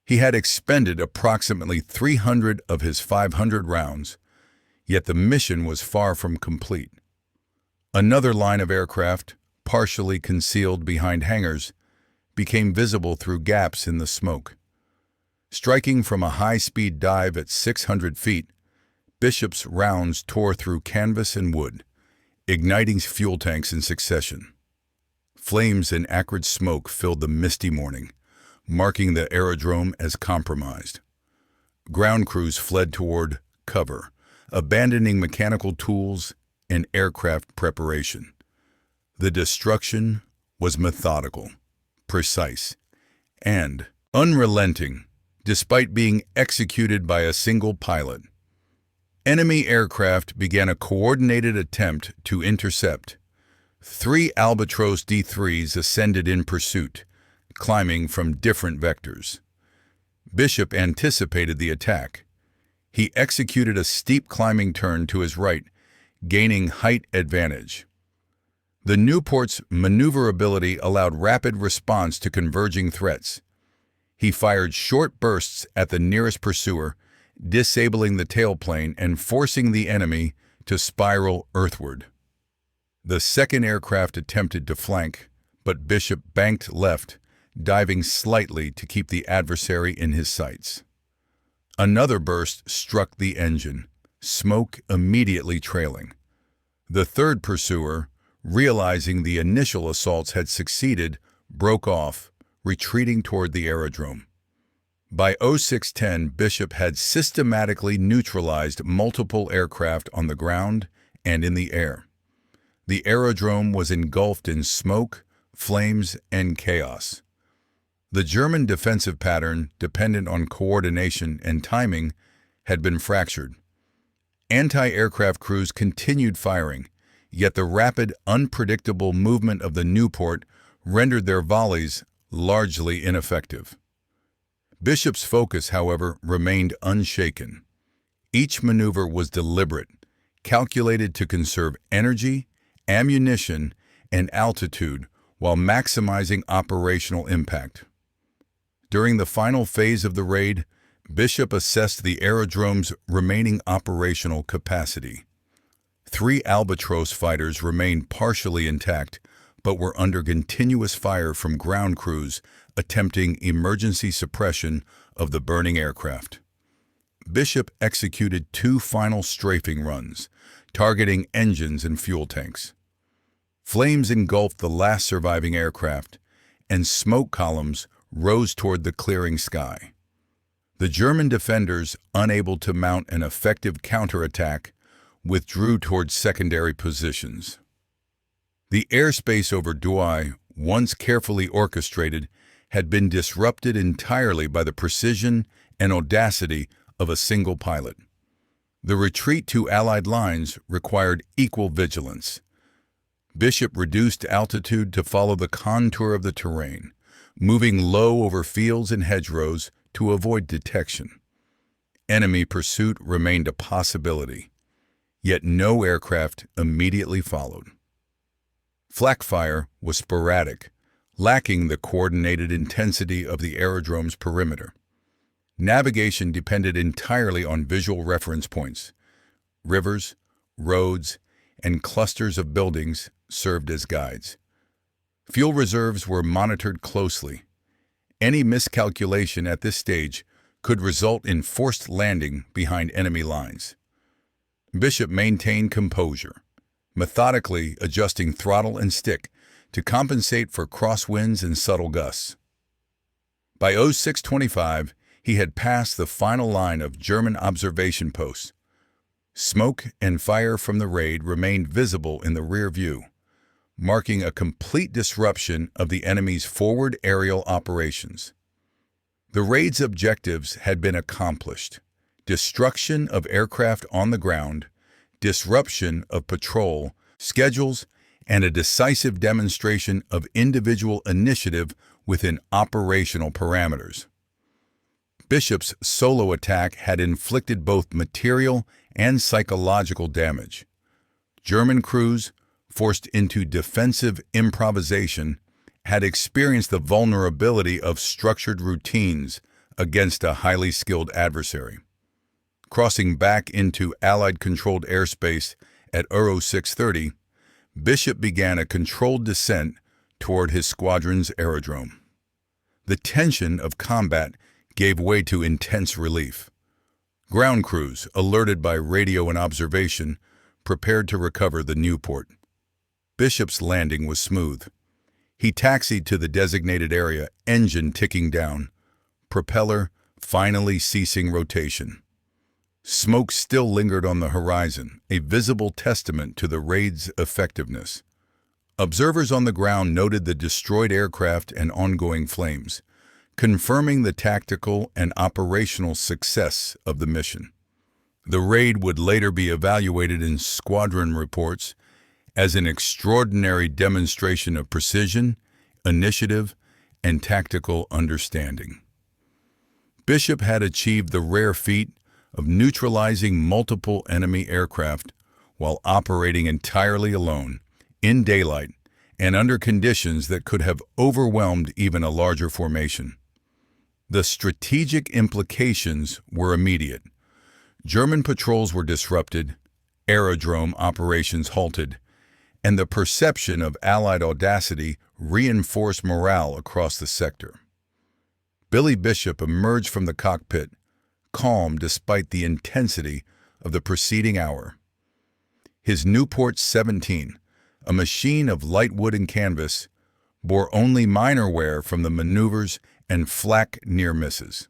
Speaker 1: He had expended approximately 300 of his 500 rounds, yet the mission was far from complete. Another line of aircraft, partially concealed behind hangars, became visible through gaps in the smoke. Striking from a high-speed dive at 600 feet, Bishop's rounds tore through canvas and wood, igniting fuel tanks in succession. Flames and acrid smoke filled the misty morning, marking the aerodrome as compromised. Ground crews fled toward cover, abandoning mechanical tools and aircraft preparation. The destruction was methodical, precise, and unrelenting, despite being executed by a single pilot. Enemy aircraft began a coordinated attempt to intercept. 3 Albatros D-3s ascended in pursuit, climbing from different vectors. Bishop anticipated the attack. He executed a steep climbing turn to his right, gaining height advantage. The Nieuport's maneuverability allowed rapid response to converging threats. He fired short bursts at the nearest pursuer, disabling the tailplane and forcing the enemy to spiral earthward. The second aircraft attempted to flank, but Bishop banked left, diving slightly to keep the adversary in his sights. Another burst struck the engine, smoke immediately trailing. The third pursuer, realizing the initial assaults had succeeded, broke off, retreating toward the aerodrome. By 0610, Bishop had systematically neutralized multiple aircraft on the ground and in the air. The aerodrome was engulfed in smoke, flames, and chaos. The German defensive pattern, dependent on coordination and timing, had been fractured. Anti-aircraft crews continued firing, yet the rapid, unpredictable movement of the Nieuport rendered their volleys largely ineffective. Bishop's focus, however, remained unshaken. Each maneuver was deliberate, calculated to conserve energy, ammunition, and altitude while maximizing operational impact. During the final phase of the raid, Bishop assessed the aerodrome's remaining operational capacity. 3 Albatros fighters remained partially intact, but were under continuous fire from ground crews attempting emergency suppression of the burning aircraft. Bishop executed 2 final strafing runs, targeting engines and fuel tanks. Flames engulfed the last surviving aircraft, and smoke columns rose toward the clearing sky. The German defenders, unable to mount an effective counterattack, withdrew toward secondary positions. The airspace over Douai, once carefully orchestrated, had been disrupted entirely by the precision and audacity of a single pilot. The retreat to Allied lines required equal vigilance. Bishop reduced altitude to follow the contour of the terrain, moving low over fields and hedgerows to avoid detection. Enemy pursuit remained a possibility. yet no aircraft immediately followed. Flak fire was sporadic, lacking the coordinated intensity of the aerodrome's perimeter. Navigation depended entirely on visual reference points. Rivers, roads, and clusters of buildings served as guides. Fuel reserves were monitored closely. Any miscalculation at this stage could result in forced landing behind enemy lines. Bishop maintained composure, methodically adjusting throttle and stick to compensate for crosswinds and subtle gusts. By 0625, he had passed the final line of German observation posts. Smoke and fire from the raid remained visible in the rear view, marking a complete disruption of the enemy's forward aerial operations. The raid's objectives had been accomplished: destruction of aircraft on the ground, disruption of patrol schedules, and a decisive demonstration of individual initiative within operational parameters. Bishop's solo attack had inflicted both material and psychological damage. German crews, forced into defensive improvisation, had experienced the vulnerability of structured routines against a highly skilled adversary. Crossing back into Allied-controlled airspace at 0630, Bishop began a controlled descent toward his squadron's aerodrome. The tension of combat gave way to intense relief. Ground crews, alerted by radio and observation, prepared to recover the Newport. Bishop's landing was smooth. He taxied to the designated area, engine ticking down, propeller finally ceasing rotation. Smoke still lingered on the horizon, a visible testament to the raid's effectiveness. Observers on the ground noted the destroyed aircraft and ongoing flames, confirming the tactical and operational success of the mission. The raid would later be evaluated in squadron reports as an extraordinary demonstration of precision, initiative, and tactical understanding. Bishop had achieved the rare feat of neutralizing multiple enemy aircraft while operating entirely alone, in daylight, and under conditions that could have overwhelmed even a larger formation. The strategic implications were immediate. German patrols were disrupted, aerodrome operations halted, and the perception of Allied audacity reinforced morale across the sector. Billy Bishop emerged from the cockpit, calm despite the intensity of the preceding hour. His Newport 17, a machine of light wood and canvas, bore only minor wear from the maneuvers and flak near misses.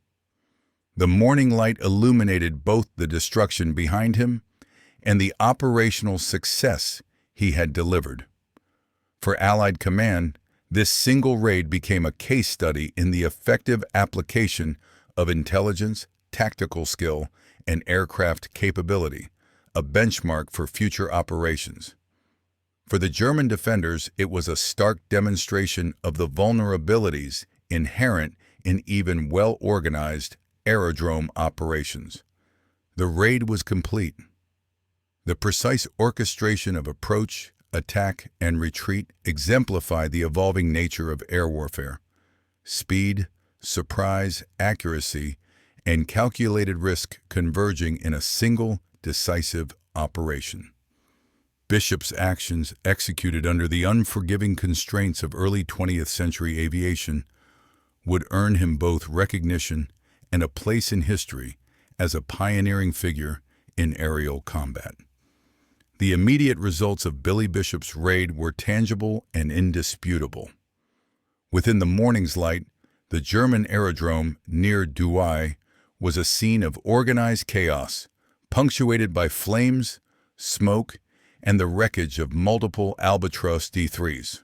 Speaker 1: The morning light illuminated both the destruction behind him and the operational success he had delivered. For Allied command, this single raid became a case study in the effective application of intelligence, tactical skill, and aircraft capability, a benchmark for future operations. For the German defenders, it was a stark demonstration of the vulnerabilities inherent in even well-organized aerodrome operations. The raid was complete. The precise orchestration of approach, attack, and retreat exemplified the evolving nature of air warfare. Speed, surprise, accuracy, and calculated risk converging in a single, decisive operation. Bishop's actions, executed under the unforgiving constraints of early 20th century aviation, would earn him both recognition and a place in history as a pioneering figure in aerial combat. The immediate results of Billy Bishop's raid were tangible and indisputable. Within the morning's light, the German aerodrome near Douai was a scene of organized chaos, punctuated by flames, smoke, and the wreckage of multiple Albatros D3s.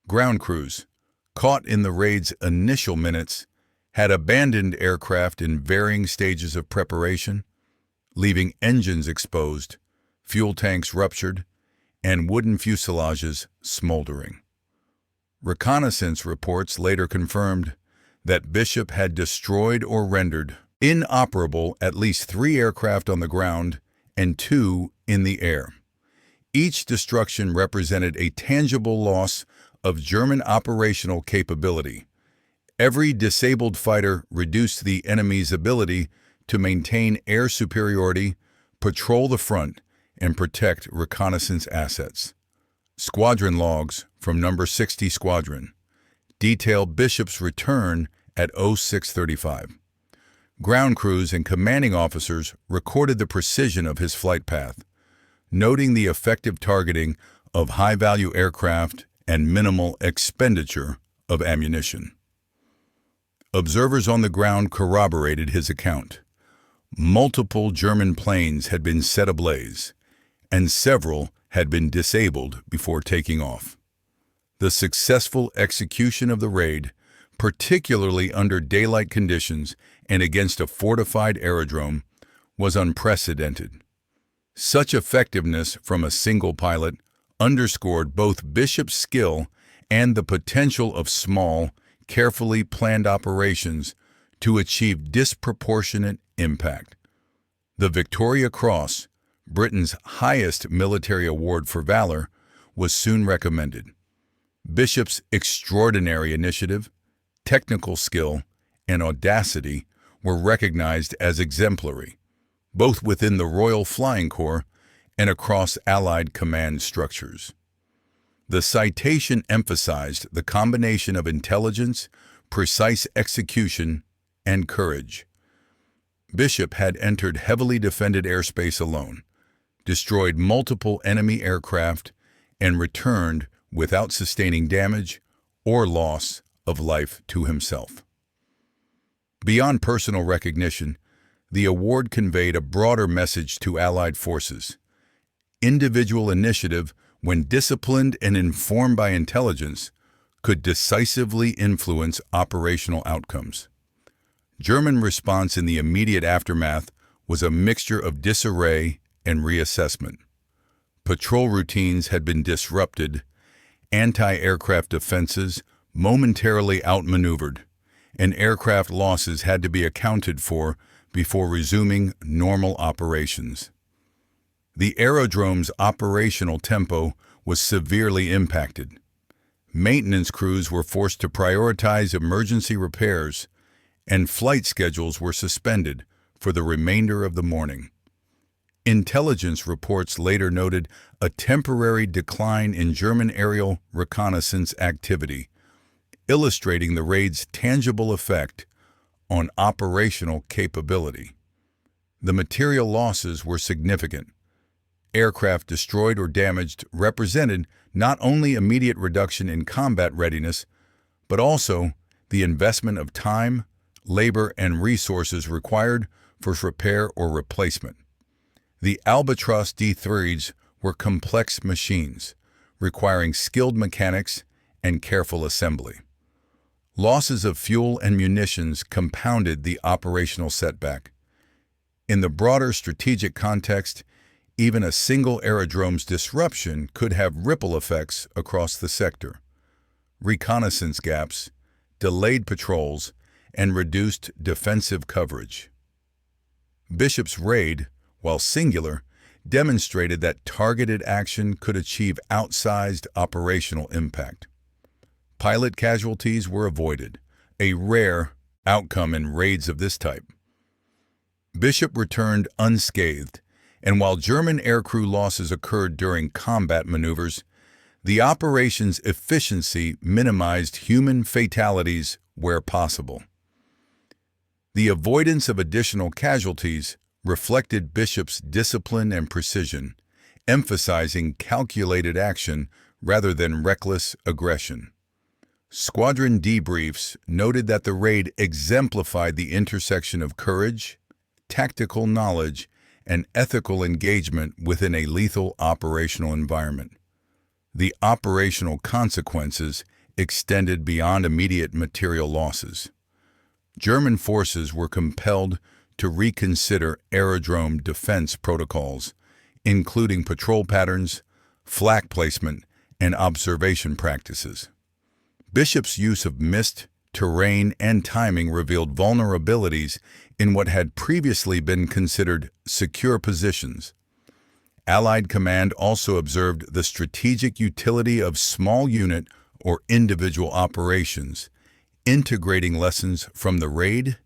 Speaker 1: Ground crews, caught in the raid's initial minutes, had abandoned aircraft in varying stages of preparation, leaving engines exposed, fuel tanks ruptured, and wooden fuselages smoldering. Reconnaissance reports later confirmed that Bishop had destroyed or rendered inoperable at least 3 aircraft on the ground and 2 in the air. Each destruction represented a tangible loss of German operational capability. Every disabled fighter reduced the enemy's ability to maintain air superiority, patrol the front, and protect reconnaissance assets. Squadron logs from No. 60 Squadron detail Bishop's return at 0635. Ground crews and commanding officers recorded the precision of his flight path, noting the effective targeting of high-value aircraft and minimal expenditure of ammunition. Observers on the ground corroborated his account. Multiple German planes had been set ablaze, and several had been disabled before taking off. The successful execution of the raid, particularly under daylight conditions and against a fortified aerodrome, was unprecedented. Such effectiveness from a single pilot underscored both Bishop's skill and the potential of small, carefully planned operations to achieve disproportionate impact. The Victoria Cross, Britain's highest military award for valor, was soon recommended. Bishop's extraordinary initiative, technical skill, and audacity were recognized as exemplary, both within the Royal Flying Corps and across Allied command structures. The citation emphasized the combination of intelligence, precise execution, and courage. Bishop had entered heavily defended airspace alone, destroyed multiple enemy aircraft, and returned without sustaining damage or loss of life to himself. Beyond personal recognition, the award conveyed a broader message to Allied forces. Individual initiative, when disciplined and informed by intelligence, could decisively influence operational outcomes. German response in the immediate aftermath was a mixture of disarray and reassessment. Patrol routines had been disrupted, anti-aircraft defenses momentarily outmaneuvered, and aircraft losses had to be accounted for before resuming normal operations. The aerodrome's operational tempo was severely impacted. Maintenance crews were forced to prioritize emergency repairs, and flight schedules were suspended for the remainder of the morning. Intelligence reports later noted a temporary decline in German aerial reconnaissance activity, illustrating the raid's tangible effect on operational capability. The material losses were significant. Aircraft destroyed or damaged represented not only immediate reduction in combat readiness, but also the investment of time, labor, and resources required for repair or replacement. The Albatros D-3s were complex machines, requiring skilled mechanics and careful assembly. Losses of fuel and munitions compounded the operational setback. In the broader strategic context, even a single aerodrome's disruption could have ripple effects across the sector. Reconnaissance gaps, delayed patrols, and reduced defensive coverage. Bishop's raid, while singular, demonstrated that targeted action could achieve outsized operational impact. Pilot casualties were avoided, a rare outcome in raids of this type. Bishop returned unscathed, and while German aircrew losses occurred during combat maneuvers, the operation's efficiency minimized human fatalities where possible. The avoidance of additional casualties reflected Bishop's discipline and precision, emphasizing calculated action rather than reckless aggression. Squadron debriefs noted that the raid exemplified the intersection of courage, tactical knowledge, and ethical engagement within a lethal operational environment. The operational consequences extended beyond immediate material losses. German forces were compelled to reconsider aerodrome defense protocols, including patrol patterns, flak placement, and observation practices. Bishop's use of mist, terrain, and timing revealed vulnerabilities in what had previously been considered secure positions. Allied Command also observed the strategic utility of small unit or individual operations, integrating lessons from the raid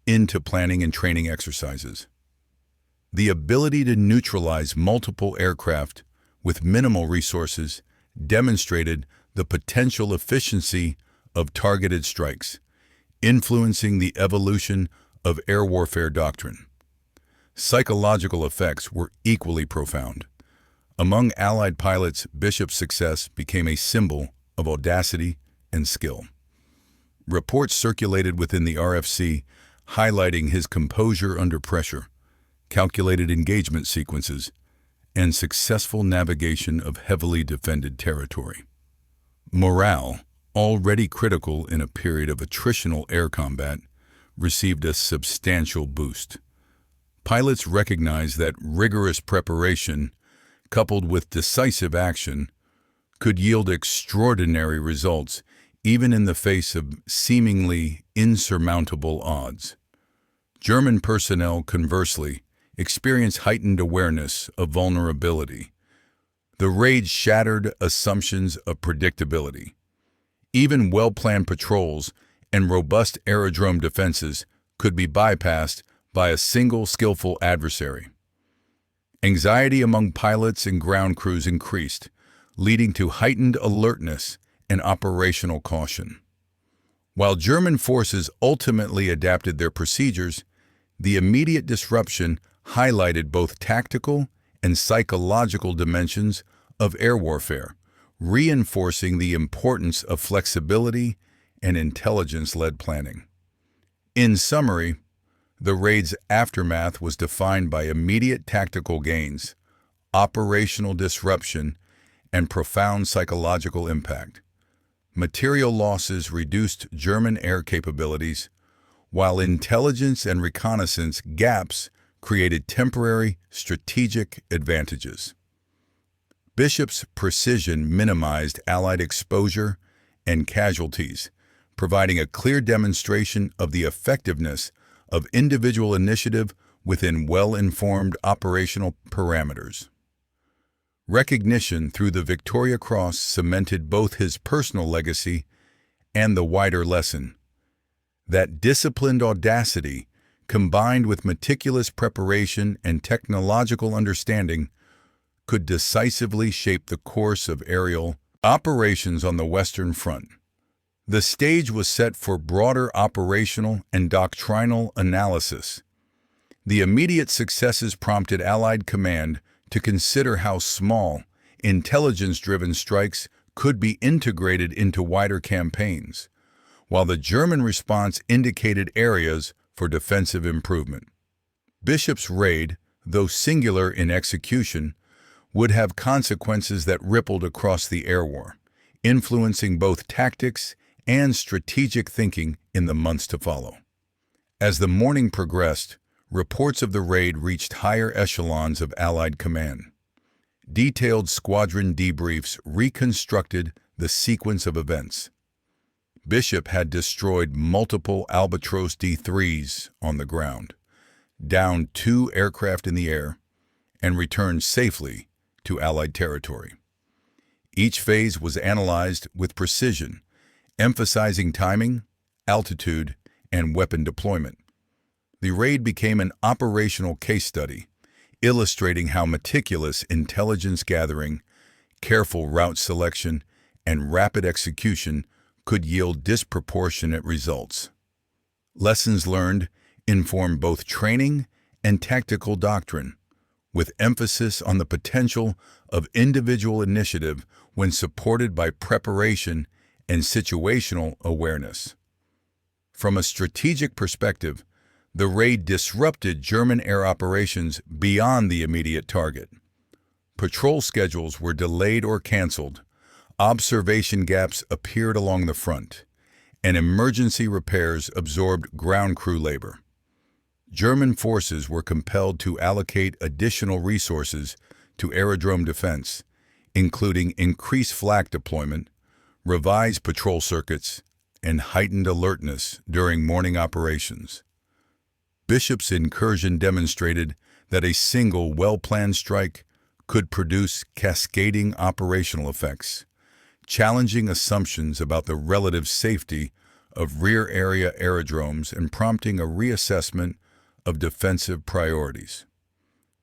Speaker 1: into planning and training exercises. The ability to neutralize multiple aircraft with minimal resources demonstrated the potential efficiency of targeted strikes, influencing the evolution of air warfare doctrine. Psychological effects were equally profound. Among Allied pilots, Bishop's success became a symbol of audacity and skill. Reports circulated within the RFC highlighting his composure under pressure, calculated engagement sequences, and successful navigation of heavily defended territory. Morale, already critical in a period of attritional air combat, received a substantial boost. Pilots recognized that rigorous preparation, coupled with decisive action, could yield extraordinary results even in the face of seemingly insurmountable odds. German personnel, conversely, experienced heightened awareness of vulnerability. The raid shattered assumptions of predictability. Even well-planned patrols and robust aerodrome defenses could be bypassed by a single skillful adversary. Anxiety among pilots and ground crews increased, leading to heightened alertness and operational caution. While German forces ultimately adapted their procedures, the immediate disruption highlighted both tactical and psychological dimensions of air warfare, reinforcing the importance of flexibility and intelligence-led planning. In summary, the raid's aftermath was defined by immediate tactical gains, operational disruption, and profound psychological impact. Material losses reduced German air capabilities, while intelligence and reconnaissance gaps created temporary strategic advantages. Bishop's precision minimized Allied exposure and casualties, providing a clear demonstration of the effectiveness of individual initiative within well-informed operational parameters. Recognition through the Victoria Cross cemented both his personal legacy and the wider lesson that disciplined audacity, combined with meticulous preparation and technological understanding, could decisively shape the course of aerial operations on the Western Front. The stage was set for broader operational and doctrinal analysis. The immediate successes prompted Allied Command to consider how small, intelligence-driven strikes could be integrated into wider campaigns, while the German response indicated areas for defensive improvement. Bishop's raid, though singular in execution, would have consequences that rippled across the air war, influencing both tactics and strategic thinking in the months to follow. As the morning progressed, reports of the raid reached higher echelons of Allied command. Detailed squadron debriefs reconstructed the sequence of events. Bishop had destroyed multiple Albatros D-3s on the ground, downed 2 aircraft in the air, and returned safely to Allied territory. Each phase was analyzed with precision, emphasizing timing, altitude, and weapon deployment. The raid became an operational case study, illustrating how meticulous intelligence gathering, careful route selection, and rapid execution could yield disproportionate results. Lessons learned inform both training and tactical doctrine, with emphasis on the potential of individual initiative when supported by preparation and situational awareness. From a strategic perspective, the raid disrupted German air operations beyond the immediate target. Patrol schedules were delayed or canceled, observation gaps appeared along the front, and emergency repairs absorbed ground crew labor. German forces were compelled to allocate additional resources to aerodrome defense, including increased flak deployment, revised patrol circuits, and heightened alertness during morning operations. Bishop's incursion demonstrated that a single well-planned strike could produce cascading operational effects, challenging assumptions about the relative safety of rear-area aerodromes and prompting a reassessment of defensive priorities.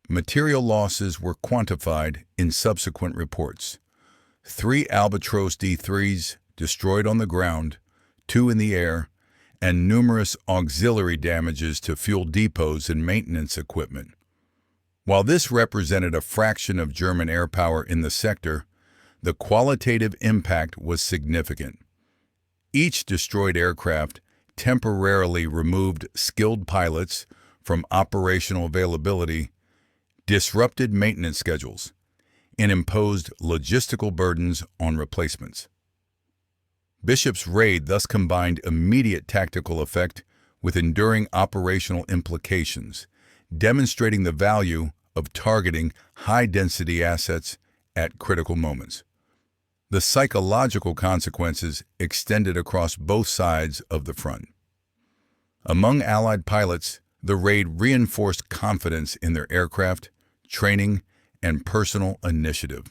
Speaker 1: Material losses were quantified in subsequent reports. 3 Albatros D3s destroyed on the ground, 2 in the air, and numerous auxiliary damages to fuel depots and maintenance equipment. While this represented a fraction of German air power in the sector, the qualitative impact was significant. Each destroyed aircraft temporarily removed skilled pilots from operational availability, disrupted maintenance schedules, and imposed logistical burdens on replacements. Bishop's raid thus combined immediate tactical effect with enduring operational implications, demonstrating the value of targeting high-density assets at critical moments. The psychological consequences extended across both sides of the front. Among Allied pilots, the raid reinforced confidence in their aircraft, training, and personal initiative.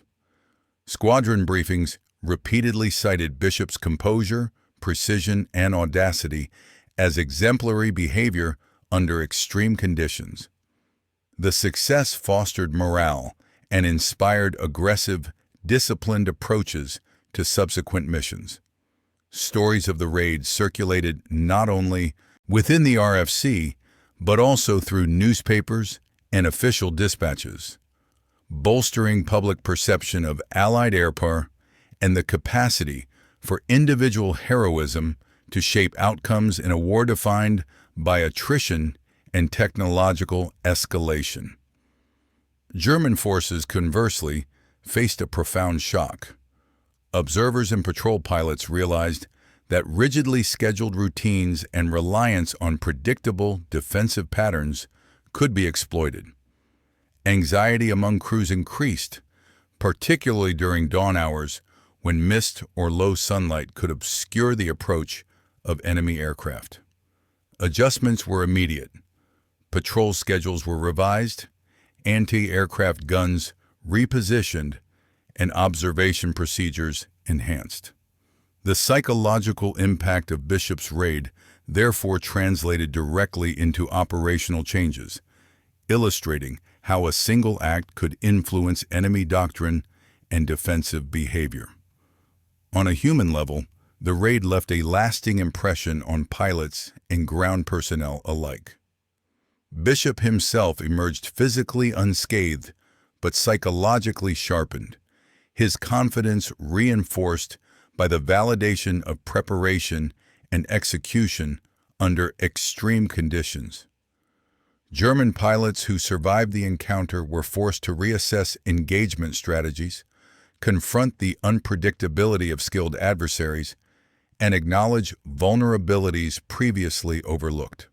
Speaker 1: Squadron briefings repeatedly cited Bishop's composure, precision, and audacity as exemplary behavior under extreme conditions. The success fostered morale and inspired aggressive, disciplined approaches to subsequent missions. Stories of the raid circulated not only within the RFC, but also through newspapers and official dispatches, bolstering public perception of Allied airpower and the capacity for individual heroism to shape outcomes in a war defined by attrition and technological escalation. German forces, conversely, faced a profound shock. Observers and patrol pilots realized that rigidly scheduled routines and reliance on predictable defensive patterns could be exploited. Anxiety among crews increased, particularly during dawn hours when mist or low sunlight could obscure the approach of enemy aircraft. Adjustments were immediate. Patrol schedules were revised, anti-aircraft guns repositioned, and observation procedures enhanced. The psychological impact of Bishop's raid therefore translated directly into operational changes, illustrating how a single act could influence enemy doctrine and defensive behavior. On a human level, the raid left a lasting impression on pilots and ground personnel alike. Bishop himself emerged physically unscathed, but psychologically sharpened, his confidence reinforced by the validation of preparation and execution under extreme conditions. German pilots who survived the encounter were forced to reassess engagement strategies, confront the unpredictability of skilled adversaries, and acknowledge vulnerabilities previously overlooked.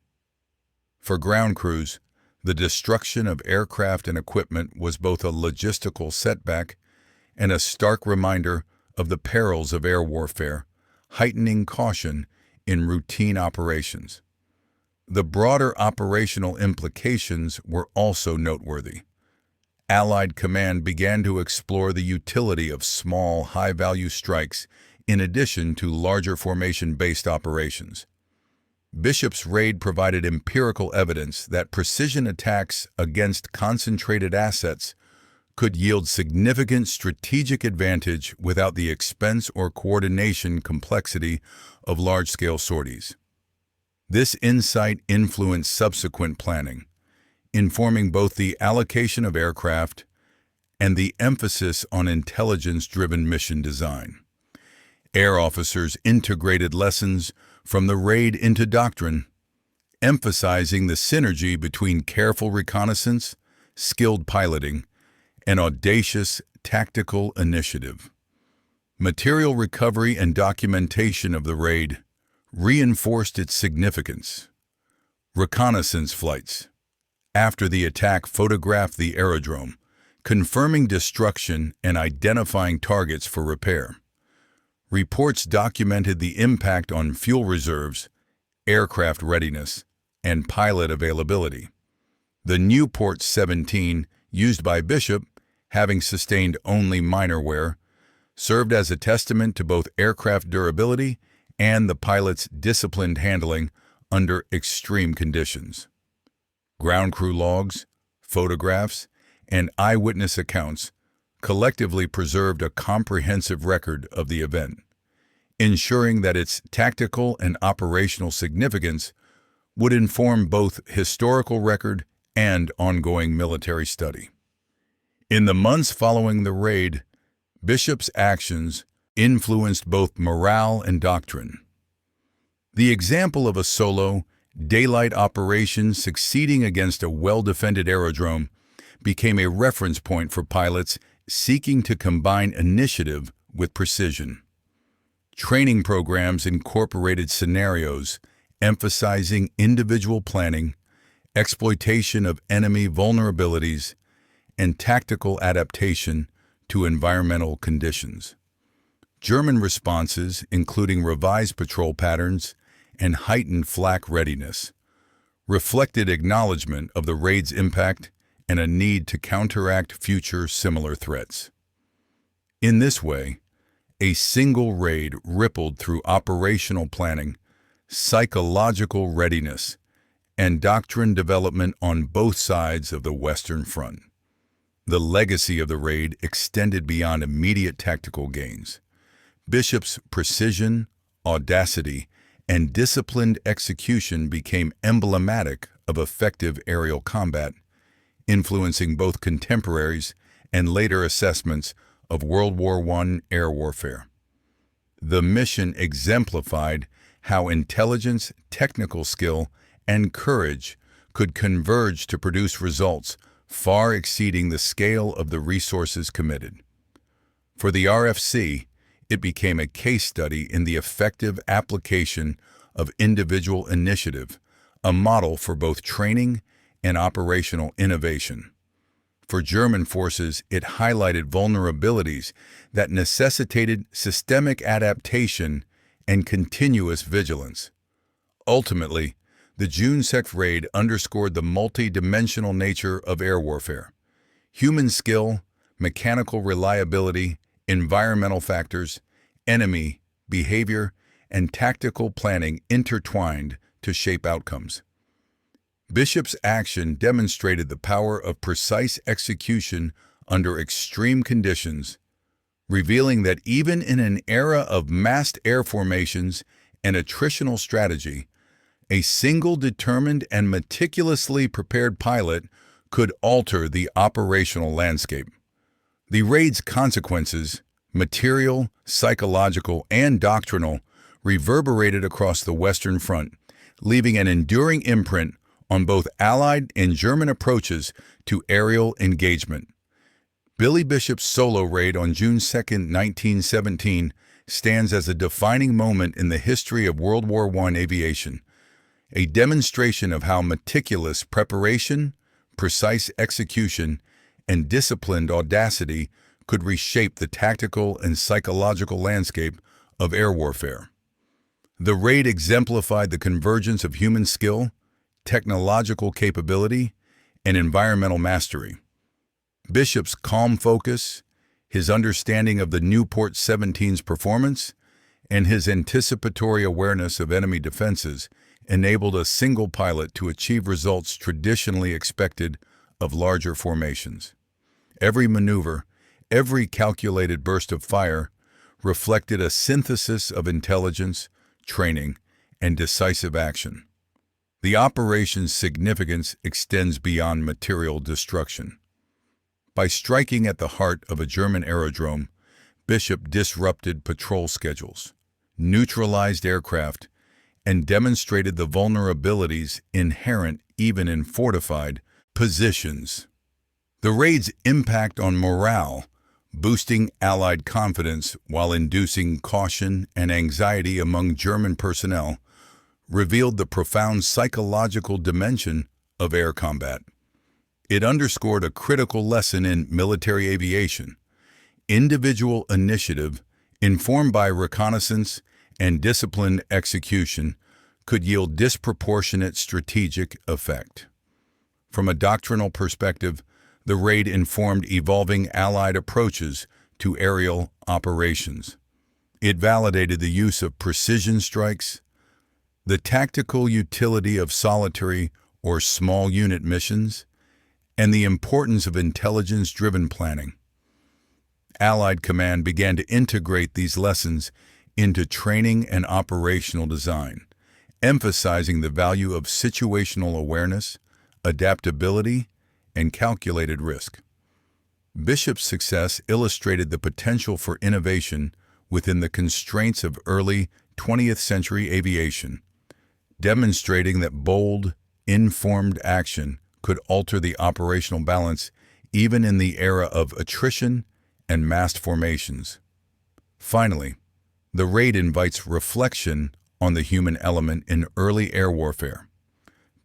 Speaker 1: For ground crews, the destruction of aircraft and equipment was both a logistical setback and a stark reminder of the perils of air warfare, heightening caution in routine operations. The broader operational implications were also noteworthy. Allied command began to explore the utility of small, high-value strikes in addition to larger formation-based operations. Bishop's raid provided empirical evidence that precision attacks against concentrated assets could yield significant strategic advantage without the expense or coordination complexity of large-scale sorties. This insight influenced subsequent planning, informing both the allocation of aircraft and the emphasis on intelligence-driven mission design. Air officers integrated lessons from the raid into doctrine, emphasizing the synergy between careful reconnaissance, skilled piloting, and audacious tactical initiative. Material recovery and documentation of the raid reinforced its significance. Reconnaissance flights after the attack photographed the aerodrome, confirming destruction and identifying targets for repair. Reports documented the impact on fuel reserves, aircraft readiness, and pilot availability. The Newport 17, used by Bishop, having sustained only minor wear, served as a testament to both aircraft durability and the pilot's disciplined handling under extreme conditions. Ground crew logs, photographs, and eyewitness accounts collectively preserved a comprehensive record of the event, ensuring that its tactical and operational significance would inform both historical record and ongoing military study. In the months following the raid, Bishop's actions influenced both morale and doctrine. The example of a solo, daylight operation succeeding against a well-defended aerodrome became a reference point for pilots seeking to combine initiative with precision. Training programs incorporated scenarios emphasizing individual planning, exploitation of enemy vulnerabilities, and tactical adaptation to environmental conditions. German responses, including revised patrol patterns and heightened flak readiness, reflected acknowledgement of the raid's impact and a need to counteract future similar threats. In this way, a single raid rippled through operational planning, psychological readiness, and doctrine development on both sides of the Western Front. The legacy of the raid extended beyond immediate tactical gains. Bishop's precision, audacity, and disciplined execution became emblematic of effective aerial combat, influencing both contemporaries and later assessments of World War I air warfare. The mission exemplified how intelligence, technical skill, and courage could converge to produce results far exceeding the scale of the resources committed. For the RFC, it became a case study in the effective application of individual initiative, a model for both training and operational innovation. For German forces, it highlighted vulnerabilities that necessitated systemic adaptation and continuous vigilance. Ultimately, the June 2nd raid underscored the multi-dimensional nature of air warfare. Human skill, mechanical reliability, environmental factors, enemy, behavior, and tactical planning intertwined to shape outcomes. Bishop's action demonstrated the power of precise execution under extreme conditions, revealing that even in an era of massed air formations and attritional strategy, a single determined and meticulously prepared pilot could alter the operational landscape. The raid's consequences, material, psychological, and doctrinal, reverberated across the Western Front, leaving an enduring imprint on both Allied and German approaches to aerial engagement. Billy Bishop's solo raid on June 2, 1917, stands as a defining moment in the history of World War I aviation, a demonstration of how meticulous preparation, precise execution, and disciplined audacity could reshape the tactical and psychological landscape of air warfare. The raid exemplified the convergence of human skill, technological capability, and environmental mastery. Bishop's calm focus, his understanding of the Newport 17's performance, and his anticipatory awareness of enemy defenses enabled a single pilot to achieve results traditionally expected of larger formations. Every maneuver, every calculated burst of fire reflected a synthesis of intelligence, training, and decisive action. The operation's significance extends beyond material destruction. By striking at the heart of a German aerodrome, Bishop disrupted patrol schedules, neutralized aircraft, and demonstrated the vulnerabilities inherent even in fortified positions. The raid's impact on morale, boosting Allied confidence while inducing caution and anxiety among German personnel, revealed the profound psychological dimension of air combat. It underscored a critical lesson in military aviation. Individual initiative, informed by reconnaissance and disciplined execution, could yield disproportionate strategic effect. From a doctrinal perspective, The raid informed evolving Allied approaches to aerial operations. It validated the use of precision strikes, the tactical utility of solitary or small unit missions, and the importance of intelligence-driven planning. Allied Command began to integrate these lessons into training and operational design, emphasizing the value of situational awareness, adaptability, and calculated risk. Bishop's success illustrated the potential for innovation within the constraints of early 20th century aviation, demonstrating that bold, informed action could alter the operational balance even in the era of attrition and massed formations. Finally, the raid invites reflection on the human element in early air warfare.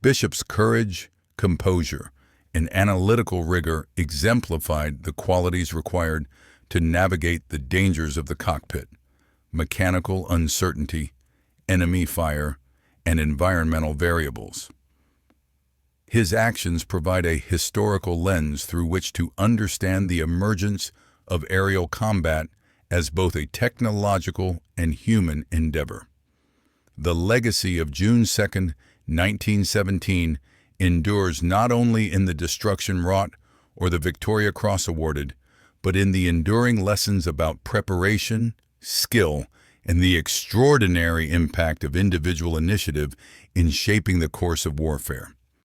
Speaker 1: Bishop's courage, composure, and analytical rigor exemplified the qualities required to navigate the dangers of the cockpit, mechanical uncertainty, enemy fire, and environmental variables. His actions provide a historical lens through which to understand the emergence of aerial combat as both a technological and human endeavor. The legacy of June 2, 1917 endures not only in the destruction wrought or the Victoria Cross awarded, but in the enduring lessons about preparation, skill, and the extraordinary impact of individual initiative in shaping the course of warfare.